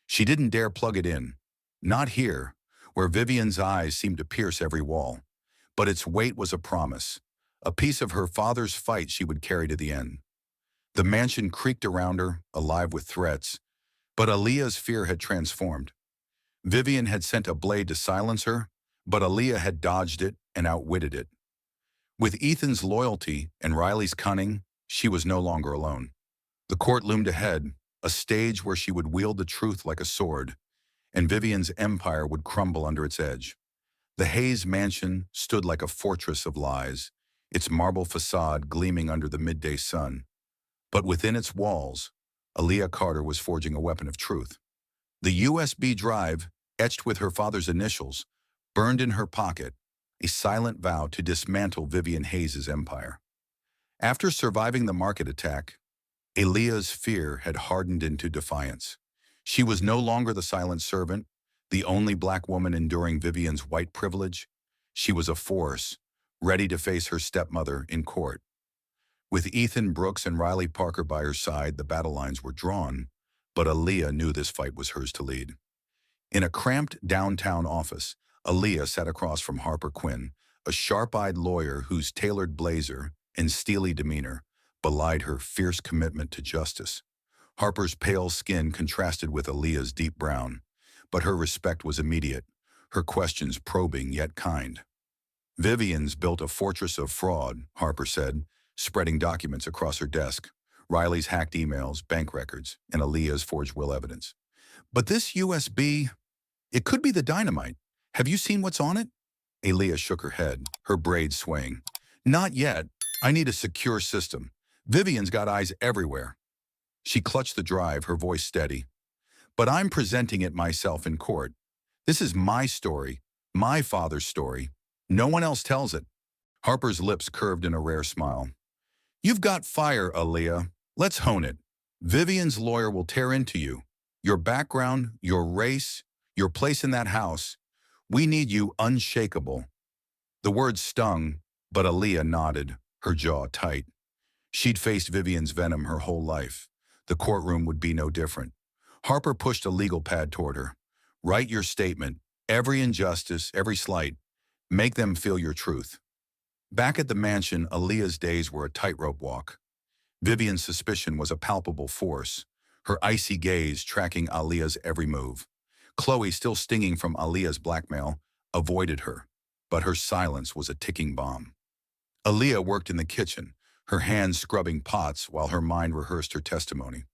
She didn't dare plug it in. Not here, where Vivien's eyes seemed to pierce every wall. But its weight was a promise, a piece of her father's fight she would carry to the end. The mansion creaked around her, alive with threats, but Aaliyah's fear had transformed. Vivien had sent a blade to silence her, but Aaliyah had dodged it and outwitted it. With Ethan's loyalty and Riley's cunning, she was no longer alone. The court loomed ahead, a stage where she would wield the truth like a sword, and Vivien's empire would crumble under its edge. The Hayes mansion stood like a fortress of lies, its marble facade gleaming under the midday sun. But within its walls, Aaliyah Carter was forging a weapon of truth. The USB drive, etched with her father's initials, burned in her pocket, a silent vow to dismantle Vivien Hayes' empire. After surviving the market attack, Aaliyah's fear had hardened into defiance. She was no longer the silent servant, the only black woman enduring Vivien's white privilege. She was a force, ready to face her stepmother in court. With Ethan Brooks and Riley Parker by her side, the battle lines were drawn, but Aaliyah knew this fight was hers to lead. In a cramped downtown office, Aaliyah sat across from Harper Quinn, a sharp-eyed lawyer whose tailored blazer and steely demeanor belied her fierce commitment to justice. Harper's pale skin contrasted with Aaliyah's deep brown, but her respect was immediate, her questions probing yet kind. "Vivien's built a fortress of fraud," Harper said, spreading documents across her desk. Riley's hacked emails, bank records, and Aaliyah's forged will evidence. But this USB, it could be the dynamite. Have you seen what's on it? Aaliyah shook her head, her braids swaying. Not yet. I need a secure system. Vivien's got eyes everywhere. She clutched the drive, her voice steady. But I'm presenting it myself in court. This is my story, my father's story. No one else tells it. Harper's lips curved in a rare smile. You've got fire, Aaliyah. Let's hone it. Vivien's lawyer will tear into you. Your background, your race, your place in that house. We need you unshakable. The words stung, but Aaliyah nodded, her jaw tight. She'd faced Vivien's venom her whole life. The courtroom would be no different. Harper pushed a legal pad toward her. Write your statement. Every injustice, every slight. Make them feel your truth. Back at the mansion, Aaliyah's days were a tightrope walk. Vivien's suspicion was a palpable force, her icy gaze tracking Aaliyah's every move. Khloe, still stinging from Aaliyah's blackmail, avoided her, but her silence was a ticking bomb. Aaliyah worked in the kitchen, her hands scrubbing pots while her mind rehearsed her testimony.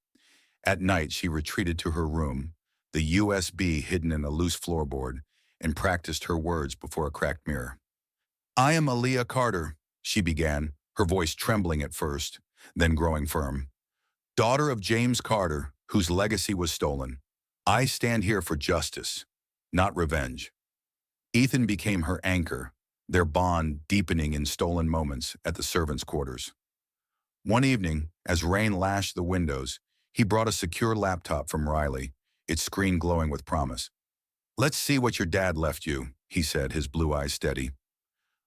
At night, she retreated to her room, the USB hidden in a loose floorboard, and practiced her words before a cracked mirror. I am Aaliyah Carter, she began, her voice trembling at first, then growing firm. Daughter of James Carter, whose legacy was stolen. I stand here for justice, not revenge. Ethan became her anchor, their bond deepening in stolen moments at the servants' quarters. One evening, as rain lashed the windows, he brought a secure laptop from Riley, its screen glowing with promise. Let's see what your dad left you, he said, his blue eyes steady.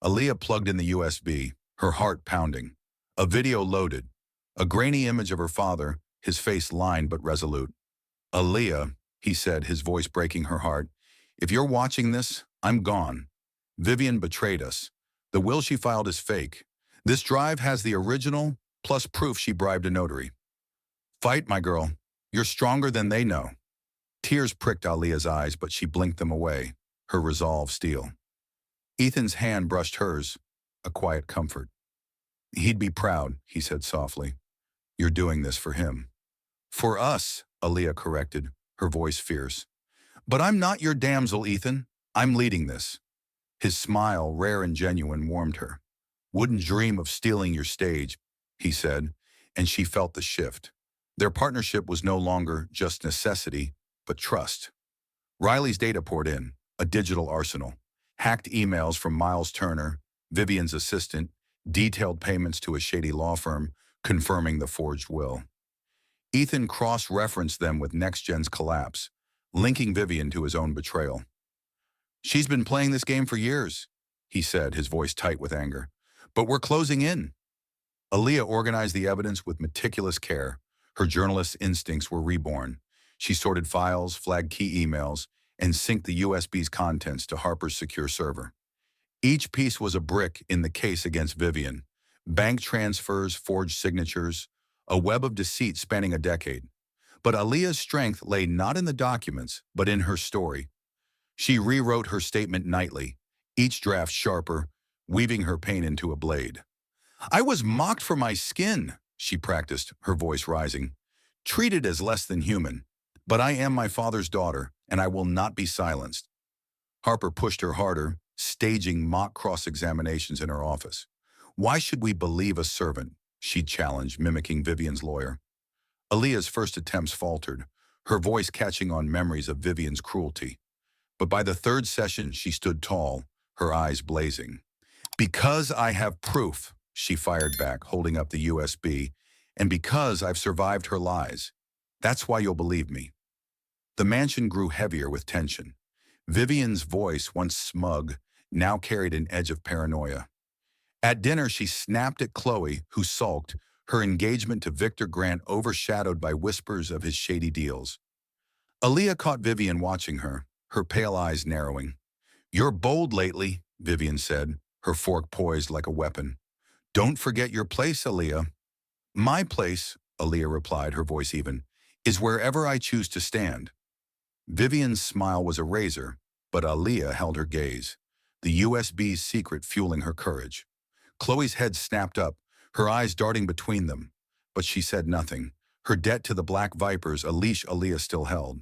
Aaliyah plugged in the USB, her heart pounding. A video loaded, a grainy image of her father, his face lined but resolute. Aaliyah, he said, his voice breaking her heart, if you're watching this, I'm gone. Vivien betrayed us. The will she filed is fake. This drive has the original, plus proof she bribed a notary. Fight, my girl. You're stronger than they know. Tears pricked Aaliyah's eyes, but she blinked them away, her resolve steel. Ethan's hand brushed hers, a quiet comfort. He'd be proud, he said softly. You're doing this for him. For us, Aaliyah corrected, her voice fierce. But I'm not your damsel, Ethan. I'm leading this. His smile, rare and genuine, warmed her. Wouldn't dream of stealing your stage, he said, and she felt the shift. Their partnership was no longer just necessity, but trust. Riley's data poured in, a digital arsenal. Hacked emails from Miles Turner, Vivien's assistant, detailed payments to a shady law firm, confirming the forged will. Ethan cross-referenced them with NextGen's collapse, linking Vivien to his own betrayal. She's been playing this game for years, he said, his voice tight with anger. But we're closing in. Aaliyah organized the evidence with meticulous care. Her journalist's instincts were reborn. She sorted files, flagged key emails, and synced the USB's contents to Harper's secure server. Each piece was a brick in the case against Vivien. Bank transfers, forged signatures, a web of deceit spanning a decade. But Aaliyah's strength lay not in the documents, but in her story. She rewrote her statement nightly, each draft sharper, weaving her pain into a blade. I was mocked for my skin, she practiced, her voice rising. Treated as less than human. But I am my father's daughter, and I will not be silenced. Harper pushed her harder, staging mock cross-examinations in her office. Why should we believe a servant? She challenged, mimicking Vivien's lawyer. Aaliyah's first attempts faltered, her voice catching on memories of Vivien's cruelty. But by the third session, she stood tall, her eyes blazing. Because I have proof, she fired back, holding up the USB, and because I've survived her lies. That's why you'll believe me. The mansion grew heavier with tension. Vivien's voice, once smug, now carried an edge of paranoia. At dinner, she snapped at Khloe, who sulked, her engagement to Victor Grant overshadowed by whispers of his shady deals. Aaliyah caught Vivien watching her, her pale eyes narrowing. You're bold lately, Vivien said, her fork poised like a weapon. Don't forget your place, Aaliyah. My place, Aaliyah replied, her voice even, is wherever I choose to stand. Vivien's smile was a razor, but Aaliyah held her gaze, the USB's secret fueling her courage. Khloe's head snapped up, her eyes darting between them, but she said nothing. Her debt to the Black Vipers, a leash Aaliyah still held.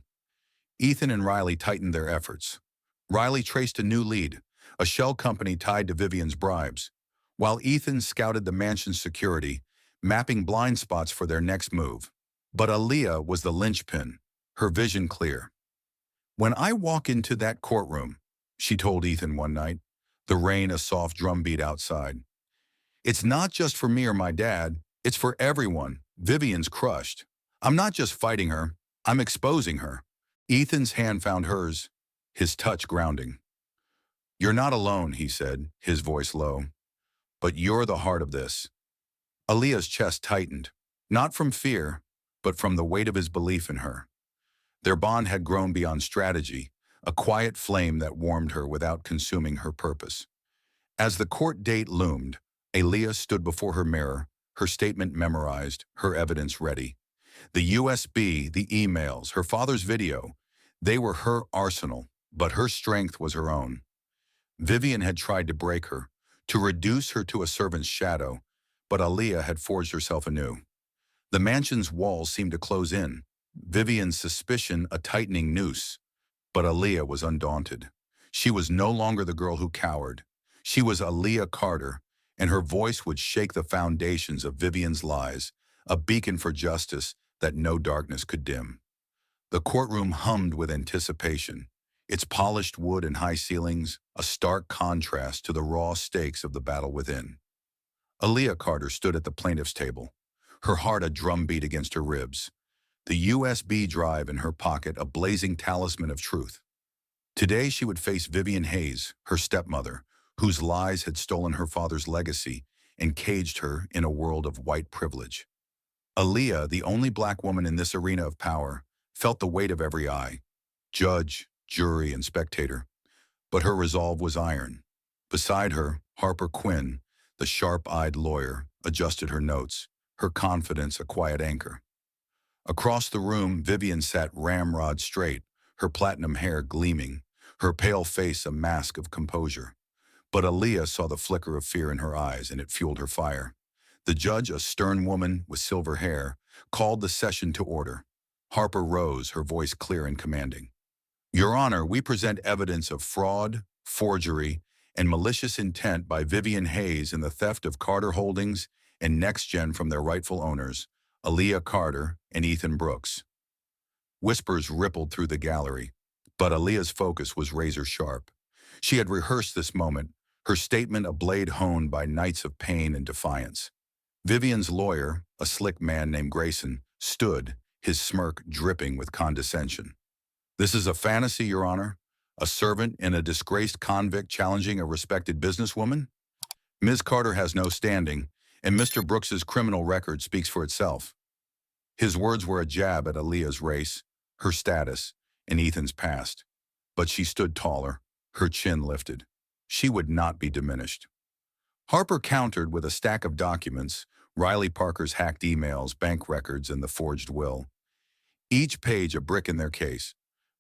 Ethan and Riley tightened their efforts. Riley traced a new lead, a shell company tied to Vivien's bribes, while Ethan scouted the mansion's security, mapping blind spots for their next move. But Aaliyah was the linchpin, her vision clear. "When I walk into that courtroom," she told Ethan one night, the rain a soft drumbeat outside, "it's not just for me or my dad, it's for everyone. Vivien's crushed. I'm not just fighting her, I'm exposing her." Ethan's hand found hers, his touch grounding. "You're not alone," he said, his voice low. "But you're the heart of this." Aaliyah's chest tightened, not from fear, but from the weight of his belief in her. Their bond had grown beyond strategy, a quiet flame that warmed her without consuming her purpose. As the court date loomed, Aaliyah stood before her mirror, her statement memorized, her evidence ready. The USB, the emails, her father's video, they were her arsenal, but her strength was her own. Vivien had tried to break her, to reduce her to a servant's shadow, but Aaliyah had forged herself anew. The mansion's walls seemed to close in, Vivien's suspicion a tightening noose. But Aaliyah was undaunted. She was no longer the girl who cowered. She was Aaliyah Carter, and her voice would shake the foundations of Vivien's lies, a beacon for justice that no darkness could dim. The courtroom hummed with anticipation, its polished wood and high ceilings a stark contrast to the raw stakes of the battle within. Aaliyah Carter stood at the plaintiff's table, her heart a drumbeat against her ribs, the USB drive in her pocket a blazing talisman of truth. Today she would face Vivien Hayes, her stepmother, whose lies had stolen her father's legacy and caged her in a world of white privilege. Aaliyah, the only Black woman in this arena of power, felt the weight of every eye, judge, jury, and spectator. But her resolve was iron. Beside her, Harper Quinn, the sharp-eyed lawyer, adjusted her notes, her confidence a quiet anchor. Across the room, Vivien sat ramrod straight, her platinum hair gleaming, her pale face a mask of composure. But Aaliyah saw the flicker of fear in her eyes, and it fueled her fire. The judge, a stern woman with silver hair, called the session to order. Harper rose, her voice clear and commanding. "Your Honor, we present evidence of fraud, forgery, and malicious intent by Vivien Hayes in the theft of Carter Holdings and NextGen from their rightful owners, Aaliyah Carter and Ethan Brooks." Whispers rippled through the gallery, but Aaliyah's focus was razor sharp. She had rehearsed this moment, her statement a blade honed by nights of pain and defiance. Vivien's lawyer, a slick man named Grayson, stood, his smirk dripping with condescension. "This is a fantasy, Your Honor? A servant and a disgraced convict challenging a respected businesswoman? Ms. Carter has no standing, and Mr. Brooks's criminal record speaks for itself." His words were a jab at Aaliyah's race, her status, and Ethan's past. But she stood taller, her chin lifted. She would not be diminished. Harper countered with a stack of documents, Riley Parker's hacked emails, bank records, and the forged will. Each page a brick in their case,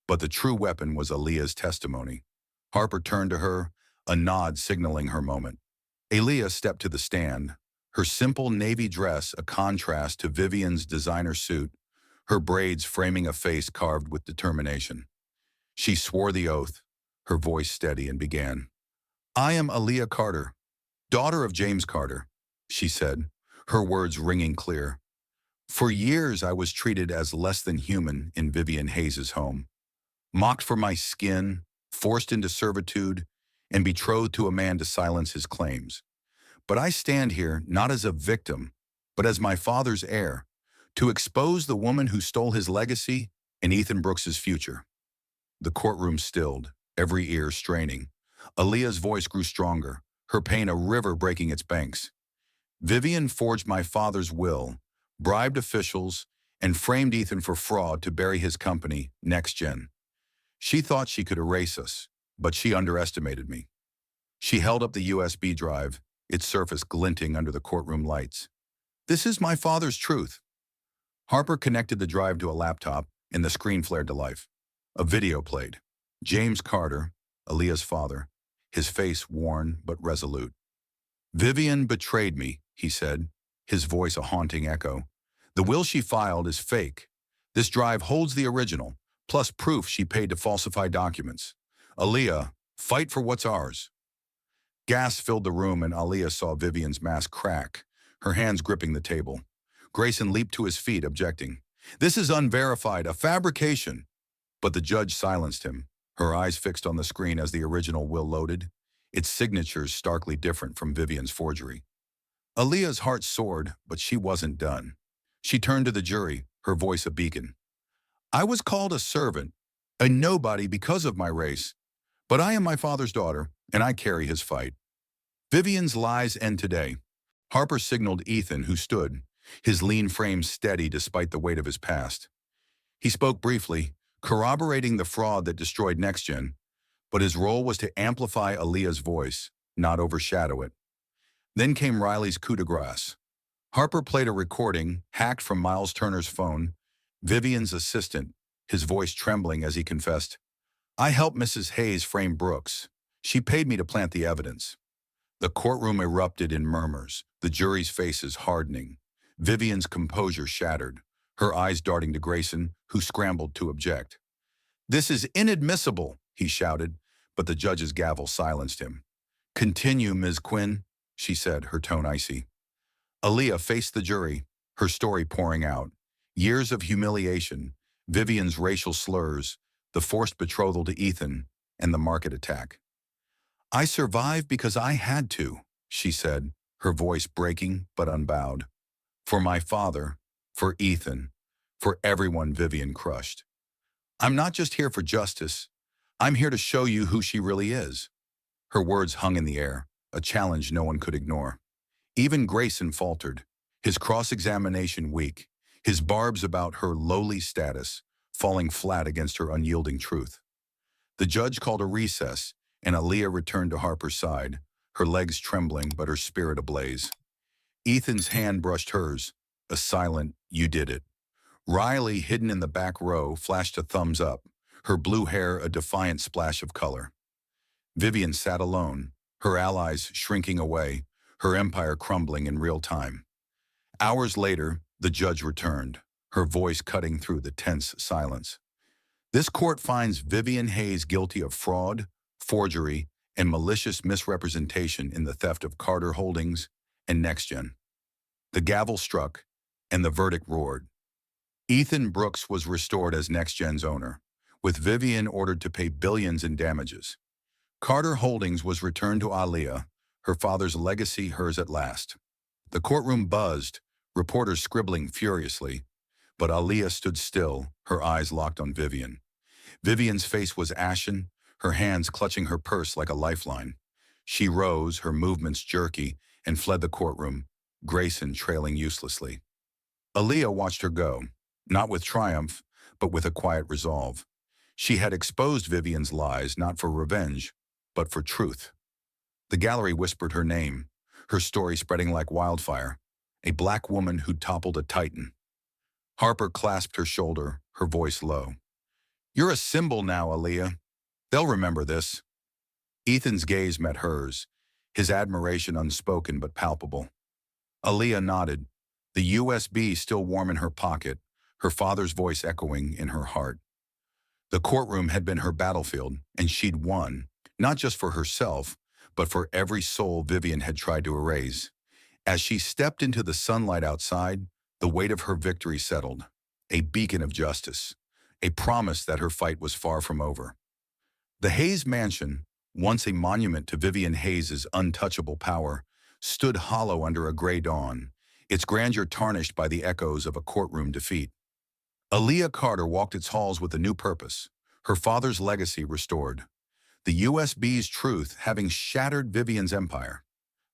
but the true weapon was Aaliyah's testimony. Harper turned to her, a nod signaling her moment. Aaliyah stepped to the stand, her simple navy dress a contrast to Vivien's designer suit, her braids framing a face carved with determination. She swore the oath, her voice steady, and began. "I am Aaliyah Carter, daughter of James Carter," she said, her words ringing clear. "For years I was treated as less than human in Vivien Hayes' home, mocked for my skin, forced into servitude, and betrothed to a man to silence his claims. But I stand here not as a victim, but as my father's heir, to expose the woman who stole his legacy and Ethan Brooks's future." The courtroom stilled, every ear straining. Aaliyah's voice grew stronger, her pain a river breaking its banks. "Vivien forged my father's will, bribed officials, and framed Ethan for fraud to bury his company, NextGen. She thought she could erase us, but she underestimated me." She held up the USB drive, its surface glinting under the courtroom lights. "This is my father's truth." Harper connected the drive to a laptop, and the screen flared to life. A video played. James Carter, Aaliyah's father, his face worn but resolute. "Vivien betrayed me," he said, his voice a haunting echo. The will she filed is fake. This drive holds the original, plus proof she paid to falsify documents. Aaliyah, fight for what's ours. Gas filled the room and Aaliyah saw Vivien's mask crack, her hands gripping the table. Grayson leaped to his feet, objecting. This is unverified, a fabrication. But the judge silenced him, her eyes fixed on the screen as the original will loaded, its signatures starkly different from Vivien's forgery. Aaliyah's heart soared, but she wasn't done. She turned to the jury, her voice a beacon. I was called a servant, a nobody because of my race, but I am my father's daughter, and I carry his fight. Vivien's lies end today. Harper signaled Ethan, who stood, his lean frame steady despite the weight of his past. He spoke briefly, corroborating the fraud that destroyed NextGen, but his role was to amplify Aaliyah's voice, not overshadow it. Then came Riley's coup de grace. Harper played a recording, hacked from Miles Turner's phone, Vivien's assistant, his voice trembling as he confessed, I helped Mrs. Hayes frame Brooks. She paid me to plant the evidence. The courtroom erupted in murmurs, the jury's faces hardening. Vivien's composure shattered, her eyes darting to Grayson, who scrambled to object. This is inadmissible, he shouted, but the judge's gavel silenced him. Continue, Ms. Quinn, she said, her tone icy. Aaliyah faced the jury, her story pouring out. Years of humiliation, Vivien's racial slurs, the forced betrothal to Ethan, and the market attack. I survived because I had to, she said, her voice breaking but unbowed. For my father, for Ethan, for everyone Vivien crushed. I'm not just here for justice. I'm here to show you who she really is. Her words hung in the air, a challenge no one could ignore. Even Grayson faltered, his cross-examination weak, his barbs about her lowly status falling flat against her unyielding truth. The judge called a recess, and Aaliyah returned to Harper's side, her legs trembling but her spirit ablaze. Ethan's hand brushed hers, a silent, you did it. Riley, hidden in the back row, flashed a thumbs up, her blue hair a defiant splash of color. Vivien sat alone, her allies shrinking away, her empire crumbling in real time. Hours later, the judge returned, her voice cutting through the tense silence. This court finds Vivien Hayes guilty of fraud, forgery, and malicious misrepresentation in the theft of Carter Holdings and NextGen. The gavel struck, and the verdict roared. Ethan Brooks was restored as NextGen's owner, with Vivien ordered to pay billions in damages. Carter Holdings was returned to Aaliyah, her father's legacy hers at last. The courtroom buzzed, reporters scribbling furiously, but Aaliyah stood still, her eyes locked on Vivien. Vivien's face was ashen, her hands clutching her purse like a lifeline. She rose, her movements jerky, and fled the courtroom, Grayson trailing uselessly. Aaliyah watched her go, not with triumph, but with a quiet resolve. She had exposed Vivien's lies not for revenge, but for truth. The gallery whispered her name, her story spreading like wildfire, a black woman who'd toppled a titan. Harper clasped her shoulder, her voice low. You're a symbol now, Aaliyah. They'll remember this. Ethan's gaze met hers, his admiration unspoken but palpable. Aaliyah nodded, the USB still warm in her pocket, her father's voice echoing in her heart. The courtroom had been her battlefield, and she'd won, not just for herself, but for every soul Vivien had tried to erase. As she stepped into the sunlight outside, the weight of her victory settled, a beacon of justice, a promise that her fight was far from over. The Hayes mansion, once a monument to Vivien Hayes' untouchable power, stood hollow under a gray dawn, its grandeur tarnished by the echoes of a courtroom defeat. Aaliyah Carter walked its halls with a new purpose, her father's legacy restored. The USB's truth having shattered Vivien's empire.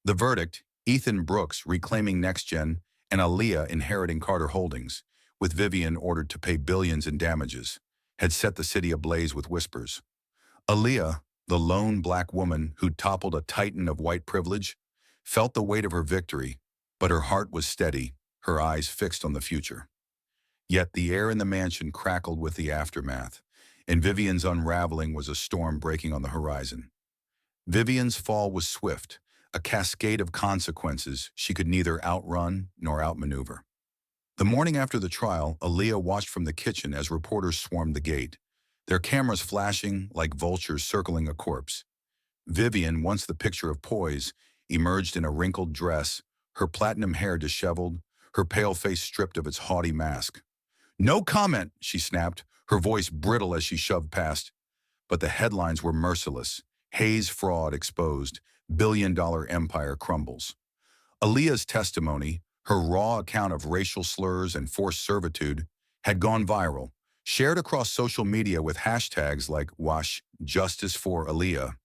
The verdict, Ethan Brooks reclaiming NextGen and Aaliyah inheriting Carter Holdings, with Vivien ordered to pay billions in damages, had set the city ablaze with whispers. Aaliyah, the lone black woman who'd toppled a titan of white privilege, felt the weight of her victory, but her heart was steady, her eyes fixed on the future. Yet the air in the mansion crackled with the aftermath, and Vivien's unraveling was a storm breaking on the horizon. Vivien's fall was swift, a cascade of consequences she could neither outrun nor outmaneuver. The morning after the trial, Aaliyah watched from the kitchen as reporters swarmed the gate, their cameras flashing like vultures circling a corpse. Vivien, once the picture of poise, emerged in a wrinkled dress, her platinum hair disheveled, her pale face stripped of its haughty mask. "No comment," she snapped, her voice brittle as she shoved past. But the headlines were merciless. Hayes fraud exposed. Billion-dollar empire crumbles. Aaliyah's testimony, her raw account of racial slurs and forced servitude, had gone viral, shared across social media with hashtags like Wash Justice for Aaliyah.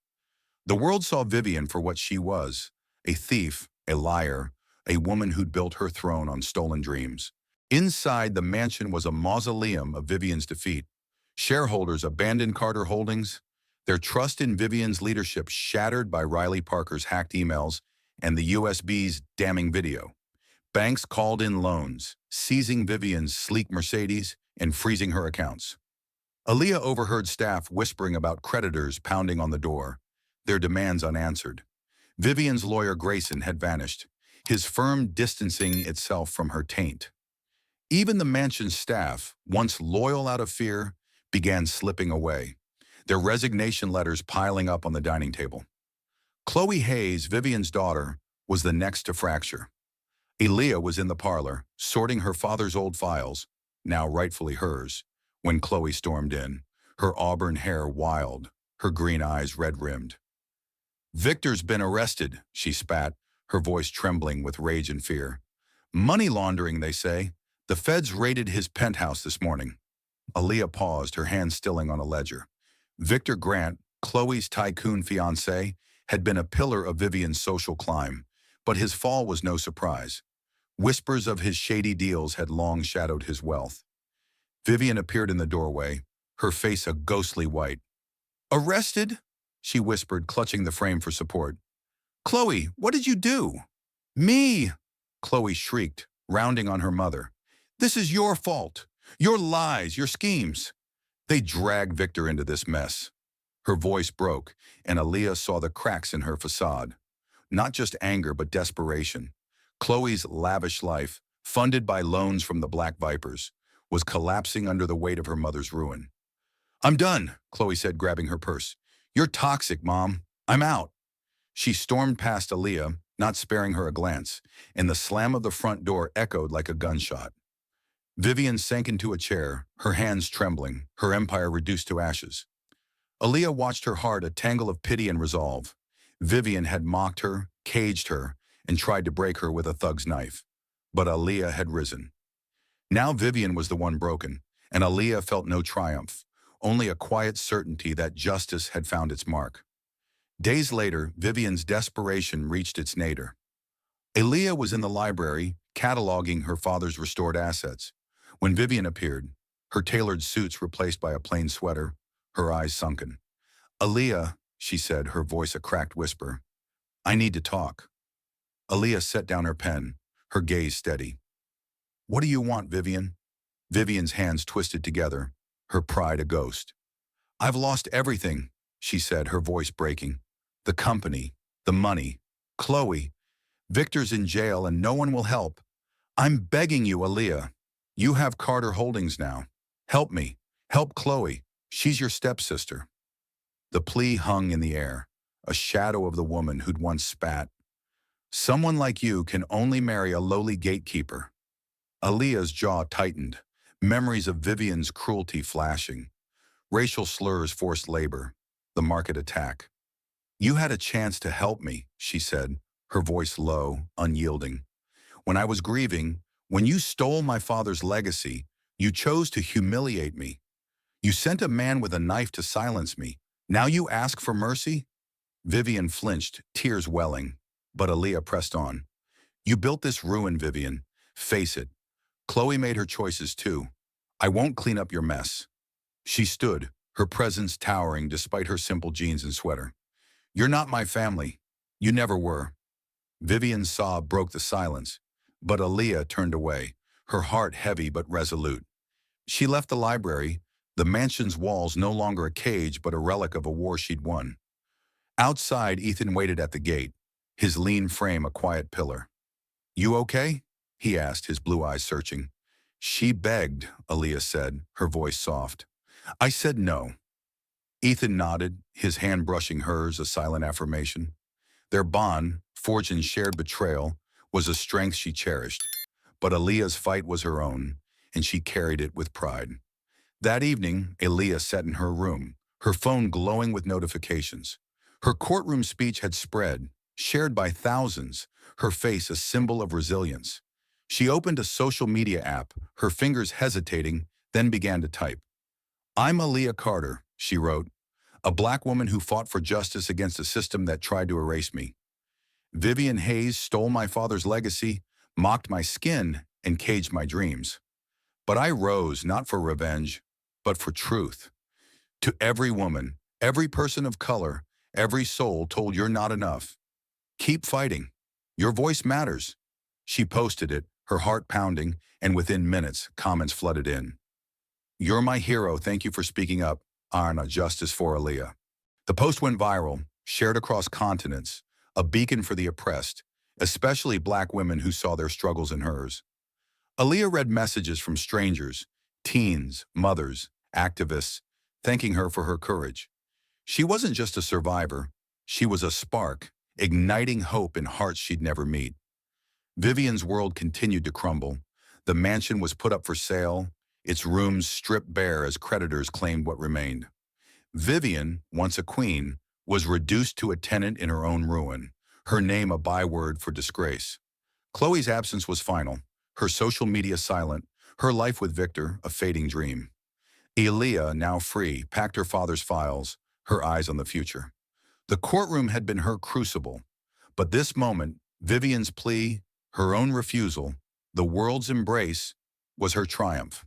The world saw Vivien for what she was, a thief, a liar, a woman who'd built her throne on stolen dreams. Inside the mansion was a mausoleum of Vivien's defeat. Shareholders abandoned Carter Holdings, their trust in Vivien's leadership shattered by Riley Parker's hacked emails and the USB's damning video. Banks called in loans, seizing Vivien's sleek Mercedes and freezing her accounts. Aaliyah overheard staff whispering about creditors pounding on the door, their demands unanswered. Vivien's lawyer Grayson had vanished, his firm distancing itself from her taint. Even the mansion's staff, once loyal out of fear, began slipping away, their resignation letters piling up on the dining table. Khloe Hayes, Vivien's daughter, was the next to fracture. Aaliyah was in the parlor, sorting her father's old files, now rightfully hers, when Khloe stormed in, her auburn hair wild, her green eyes red-rimmed. "Victor's been arrested," she spat, her voice trembling with rage and fear. "Money laundering, they say. The feds raided his penthouse this morning." Aaliyah paused, her hand stilling on a ledger. Victor Grant, Khloe's tycoon fiancé, had been a pillar of Vivien's social climb, but his fall was no surprise. Whispers of his shady deals had long shadowed his wealth. Vivien appeared in the doorway, her face a ghostly white. "Arrested?" she whispered, clutching the frame for support. "Khloe, what did you do?" "Me!" Khloe shrieked, rounding on her mother. "This is your fault. Your lies, your schemes." They dragged Victor into this mess. Her voice broke, and Aaliyah saw the cracks in her facade. Not just anger, but desperation. Khloe's lavish life, funded by loans from the Black Vipers, was collapsing under the weight of her mother's ruin. "I'm done," Khloe said, grabbing her purse. "You're toxic, Mom. I'm out." She stormed past Aaliyah, not sparing her a glance, and the slam of the front door echoed like a gunshot. Vivien sank into a chair, her hands trembling, her empire reduced to ashes. Aaliyah watched her heart a tangle of pity and resolve. Vivien had mocked her, caged her, and tried to break her with a thug's knife. But Aaliyah had risen. Now Vivien was the one broken, and Aaliyah felt no triumph, only a quiet certainty that justice had found its mark. Days later, Vivien's desperation reached its nadir. Aaliyah was in the library, cataloging her father's restored assets. When Vivien appeared, her tailored suits replaced by a plain sweater, her eyes sunken. "Aaliyah," she said, her voice a cracked whisper, "I need to talk." Aaliyah set down her pen, her gaze steady. "What do you want, Vivien?" Vivien's hands twisted together, her pride a ghost. "I've lost everything," she said, her voice breaking. "The company, the money, Khloe. Victor's in jail and no one will help. I'm begging you, Aaliyah. You have Carter Holdings now. Help me. Help Khloe. She's your stepsister." The plea hung in the air, a shadow of the woman who'd once spat. "Someone like you can only marry a lowly gatekeeper." Aaliyah's jaw tightened, memories of Vivien's cruelty flashing. Racial slurs, forced labor, the market attack. "You had a chance to help me," she said, her voice low, unyielding. "When I was grieving, when you stole my father's legacy, you chose to humiliate me. You sent a man with a knife to silence me. Now you ask for mercy?" Vivien flinched, tears welling, but Aaliyah pressed on. "You built this ruin, Vivien. Face it. Khloe made her choices too. I won't clean up your mess." She stood, her presence towering despite her simple jeans and sweater. "You're not my family. You never were." Vivien's sob broke the silence, but Aaliyah turned away, her heart heavy but resolute. She left the library, the mansion's walls no longer a cage but a relic of a war she'd won. Outside, Ethan waited at the gate, his lean frame a quiet pillar. "You okay?" he asked, his blue eyes searching. "She begged," Aaliyah said, her voice soft. "I said no." Ethan nodded, his hand brushing hers, a silent affirmation. Their bond, forged in shared betrayal, was a strength she cherished. But Aaliyah's fight was her own, and she carried it with pride. That evening, Aaliyah sat in her room, her phone glowing with notifications. Her courtroom speech had spread, shared by thousands, her face a symbol of resilience. She opened a social media app, her fingers hesitating, then began to type. "I'm Aaliyah Carter," she wrote, "a black woman who fought for justice against a system that tried to erase me. Vivien Hayes stole my father's legacy, mocked my skin, and caged my dreams. But I rose not for revenge, but for truth. To every woman, every person of color, every soul told you're not enough. Keep fighting. Your voice matters." She posted it, her heart pounding, and within minutes, comments flooded in. "You're my hero, thank you for speaking up. Arna, justice for Aaliyah." The post went viral, shared across continents, a beacon for the oppressed, especially black women who saw their struggles in hers. Aaliyah read messages from strangers, teens, mothers, activists, thanking her for her courage. She wasn't just a survivor, she was a spark, igniting hope in hearts she'd never meet. Vivien's world continued to crumble. The mansion was put up for sale, its rooms stripped bare as creditors claimed what remained. Vivien, once a queen, was reduced to a tenant in her own ruin, her name a byword for disgrace. Khloe's absence was final, her social media silent, her life with Victor a fading dream. Aaliyah, now free, packed her father's files, her eyes on the future. The courtroom had been her crucible, but this moment, Vivien's plea, her own refusal, the world's embrace, was her triumph.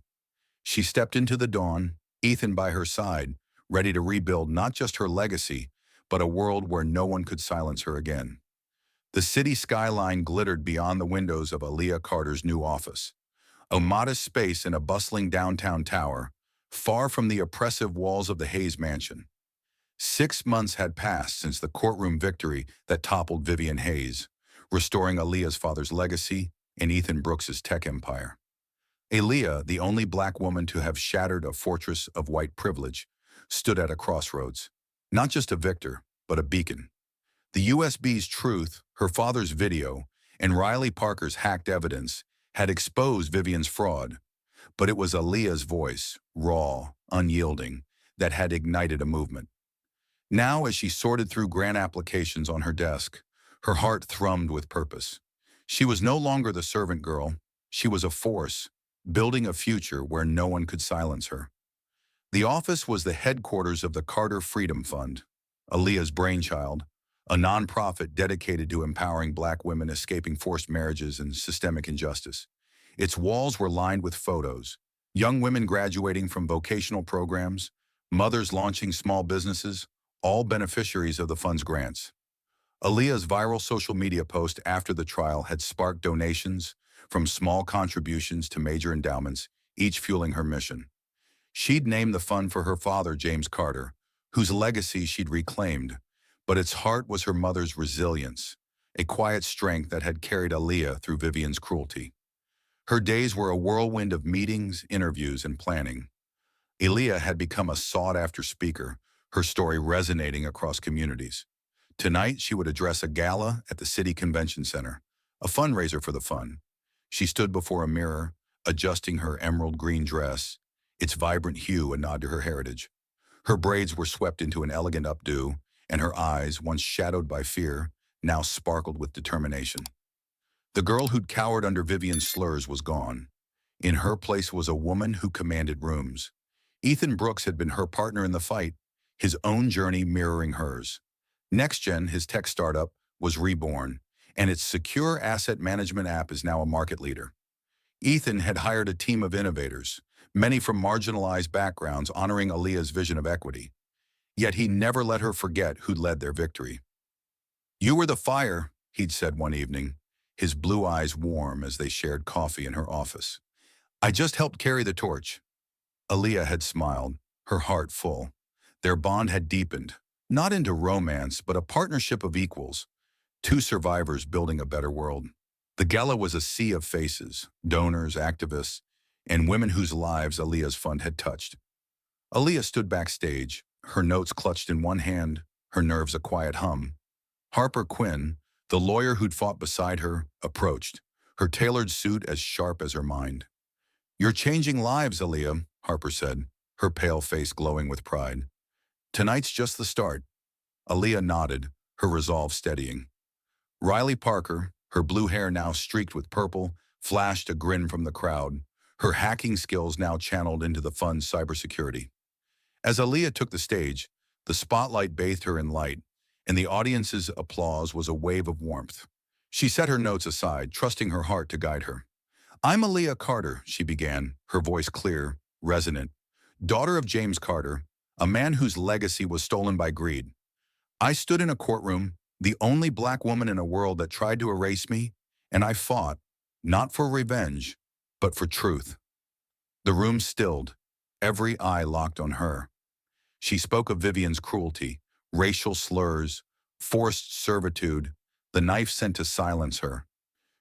She stepped into the dawn, Ethan by her side, ready to rebuild not just her legacy, but a world where no one could silence her again. The city skyline glittered beyond the windows of Aaliyah Carter's new office, a modest space in a bustling downtown tower, far from the oppressive walls of the Hayes mansion. 6 months had passed since the courtroom victory that toppled Vivien Hayes, restoring Aaliyah's father's legacy and Ethan Brooks's tech empire. Aaliyah, the only black woman to have shattered a fortress of white privilege, stood at a crossroads, not just a victor, but a beacon. The USB's truth, her father's video, and Riley Parker's hacked evidence had exposed Vivien's fraud, but it was Aaliyah's voice, raw, unyielding, that had ignited a movement. Now, as she sorted through grant applications on her desk, her heart thrummed with purpose. She was no longer the servant girl. She was a force, building a future where no one could silence her. The office was the headquarters of the Carter Freedom Fund, Aaliyah's brainchild, a nonprofit dedicated to empowering black women escaping forced marriages and systemic injustice. Its walls were lined with photos, young women graduating from vocational programs, mothers launching small businesses, all beneficiaries of the fund's grants. Aaliyah's viral social media post after the trial had sparked donations, from small contributions to major endowments, each fueling her mission. She'd named the fund for her father, James Carter, whose legacy she'd reclaimed, but its heart was her mother's resilience, a quiet strength that had carried Aaliyah through Vivien's cruelty. Her days were a whirlwind of meetings, interviews, and planning. Aaliyah had become a sought-after speaker, her story resonating across communities. Tonight, she would address a gala at the City Convention Center, a fundraiser for the fund. She stood before a mirror, adjusting her emerald green dress, its vibrant hue a nod to her heritage. Her braids were swept into an elegant updo, and her eyes, once shadowed by fear, now sparkled with determination. The girl who'd cowered under Vivien's slurs was gone. In her place was a woman who commanded rooms. Ethan Brooks had been her partner in the fight, his own journey mirroring hers. NextGen, his tech startup, was reborn, and its secure asset management app is now a market leader. Ethan had hired a team of innovators, many from marginalized backgrounds honoring Aaliyah's vision of equity. Yet he never let her forget who'd led their victory. "You were the fire," he'd said one evening, his blue eyes warm as they shared coffee in her office. "I just helped carry the torch." Aaliyah had smiled, her heart full. Their bond had deepened, not into romance, but a partnership of equals. Two survivors building a better world. The gala was a sea of faces, donors, activists, and women whose lives Aaliyah's fund had touched. Aaliyah stood backstage, her notes clutched in one hand, her nerves a quiet hum. Harper Quinn, the lawyer who'd fought beside her, approached, her tailored suit as sharp as her mind. "You're changing lives, Aaliyah," Harper said, her pale face glowing with pride. "Tonight's just the start." Aaliyah nodded, her resolve steadying. Riley Parker, her blue hair now streaked with purple, flashed a grin from the crowd, her hacking skills now channeled into the fund's cybersecurity. As Aaliyah took the stage, the spotlight bathed her in light, and the audience's applause was a wave of warmth. She set her notes aside, trusting her heart to guide her. "I'm Aaliyah Carter," she began, her voice clear, resonant. "Daughter of James Carter, a man whose legacy was stolen by greed. I stood in a courtroom, the only black woman in a world that tried to erase me, and I fought, not for revenge, but for truth." The room stilled, every eye locked on her. She spoke of Vivien's cruelty, racial slurs, forced servitude, the knife sent to silence her.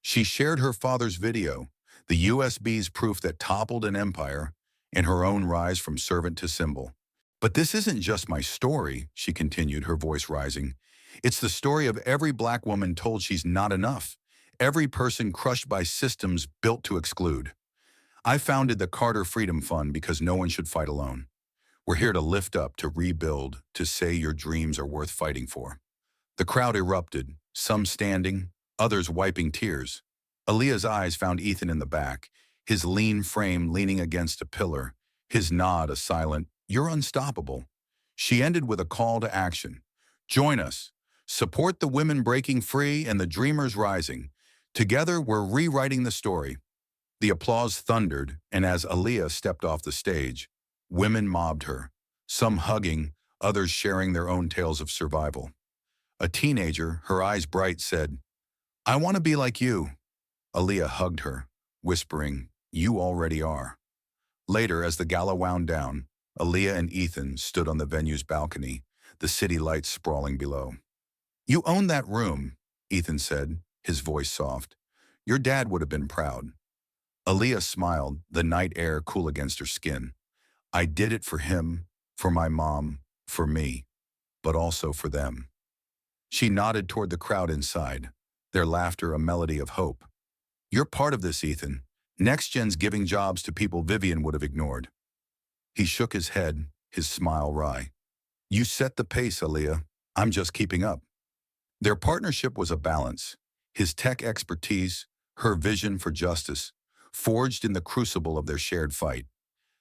She shared her father's video, the USB's proof that toppled an empire, and her own rise from servant to symbol. "But this isn't just my story," she continued, her voice rising. "It's the story of every black woman told she's not enough, every person crushed by systems built to exclude. I founded the Carter Freedom Fund because no one should fight alone. We're here to lift up, to rebuild, to say your dreams are worth fighting for." The crowd erupted, some standing, others wiping tears. Aaliyah's eyes found Ethan in the back, his lean frame leaning against a pillar, his nod a silent, "You're unstoppable." She ended with a call to action. "Join us. Support the women breaking free and the dreamers rising. Together, we're rewriting the story." The applause thundered, and as Aaliyah stepped off the stage, women mobbed her, some hugging, others sharing their own tales of survival. A teenager, her eyes bright, said, "I want to be like you." Aaliyah hugged her, whispering, "You already are." Later, as the gala wound down, Aaliyah and Ethan stood on the venue's balcony, the city lights sprawling below. "You own that room," Ethan said, his voice soft. "Your dad would have been proud." Aaliyah smiled, the night air cool against her skin. "I did it for him, for my mom, for me, but also for them." She nodded toward the crowd inside, their laughter a melody of hope. "You're part of this, Ethan. Next Gen's giving jobs to people Vivien would have ignored." He shook his head, his smile wry. "You set the pace, Aaliyah. I'm just keeping up." Their partnership was a balance, his tech expertise, her vision for justice, forged in the crucible of their shared fight.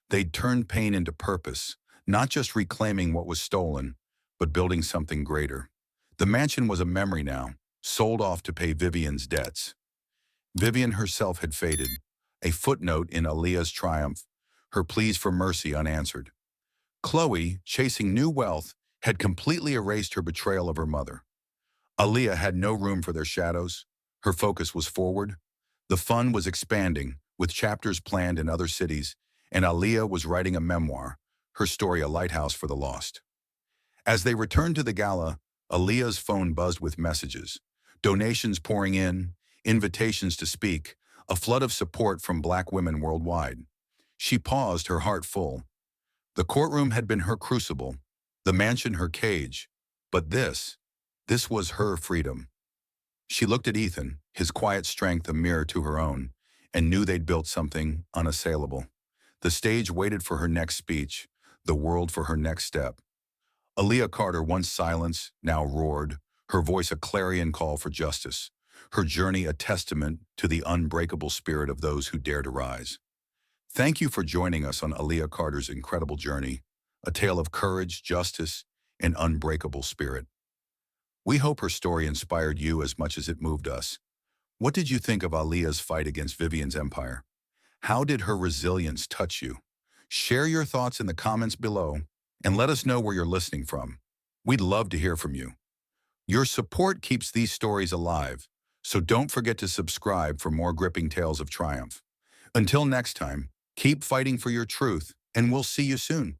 They'd turned pain into purpose, not just reclaiming what was stolen, but building something greater. The mansion was a memory now, sold off to pay Vivien's debts. Vivien herself had faded, a footnote in Aaliyah's triumph, her pleas for mercy unanswered. Khloe, chasing new wealth, had completely erased her betrayal of her mother. Aaliyah had no room for their shadows. Her focus was forward. The fund was expanding, with chapters planned in other cities, and Aaliyah was writing a memoir, her story a lighthouse for the lost. As they returned to the gala, Aaliyah's phone buzzed with messages, donations pouring in, invitations to speak, a flood of support from black women worldwide. She paused, her heart full. The courtroom had been her crucible, the mansion her cage, but this was her freedom. She looked at Ethan, his quiet strength a mirror to her own, and knew they'd built something unassailable. The stage waited for her next speech, the world for her next step. Aaliyah Carter, once silenced, now roared, her voice a clarion call for justice, her journey a testament to the unbreakable spirit of those who dare to rise. Thank you for joining us on Aaliyah Carter's incredible journey, a tale of courage, justice, and unbreakable spirit. We hope her story inspired you as much as it moved us. What did you think of Aaliyah's fight against Vivien's empire? How did her resilience touch you? Share your thoughts in the comments below and let us know where you're listening from. We'd love to hear from you. Your support keeps these stories alive, so don't forget to subscribe for more gripping tales of triumph. Until next time, keep fighting for your truth, and we'll see you soon.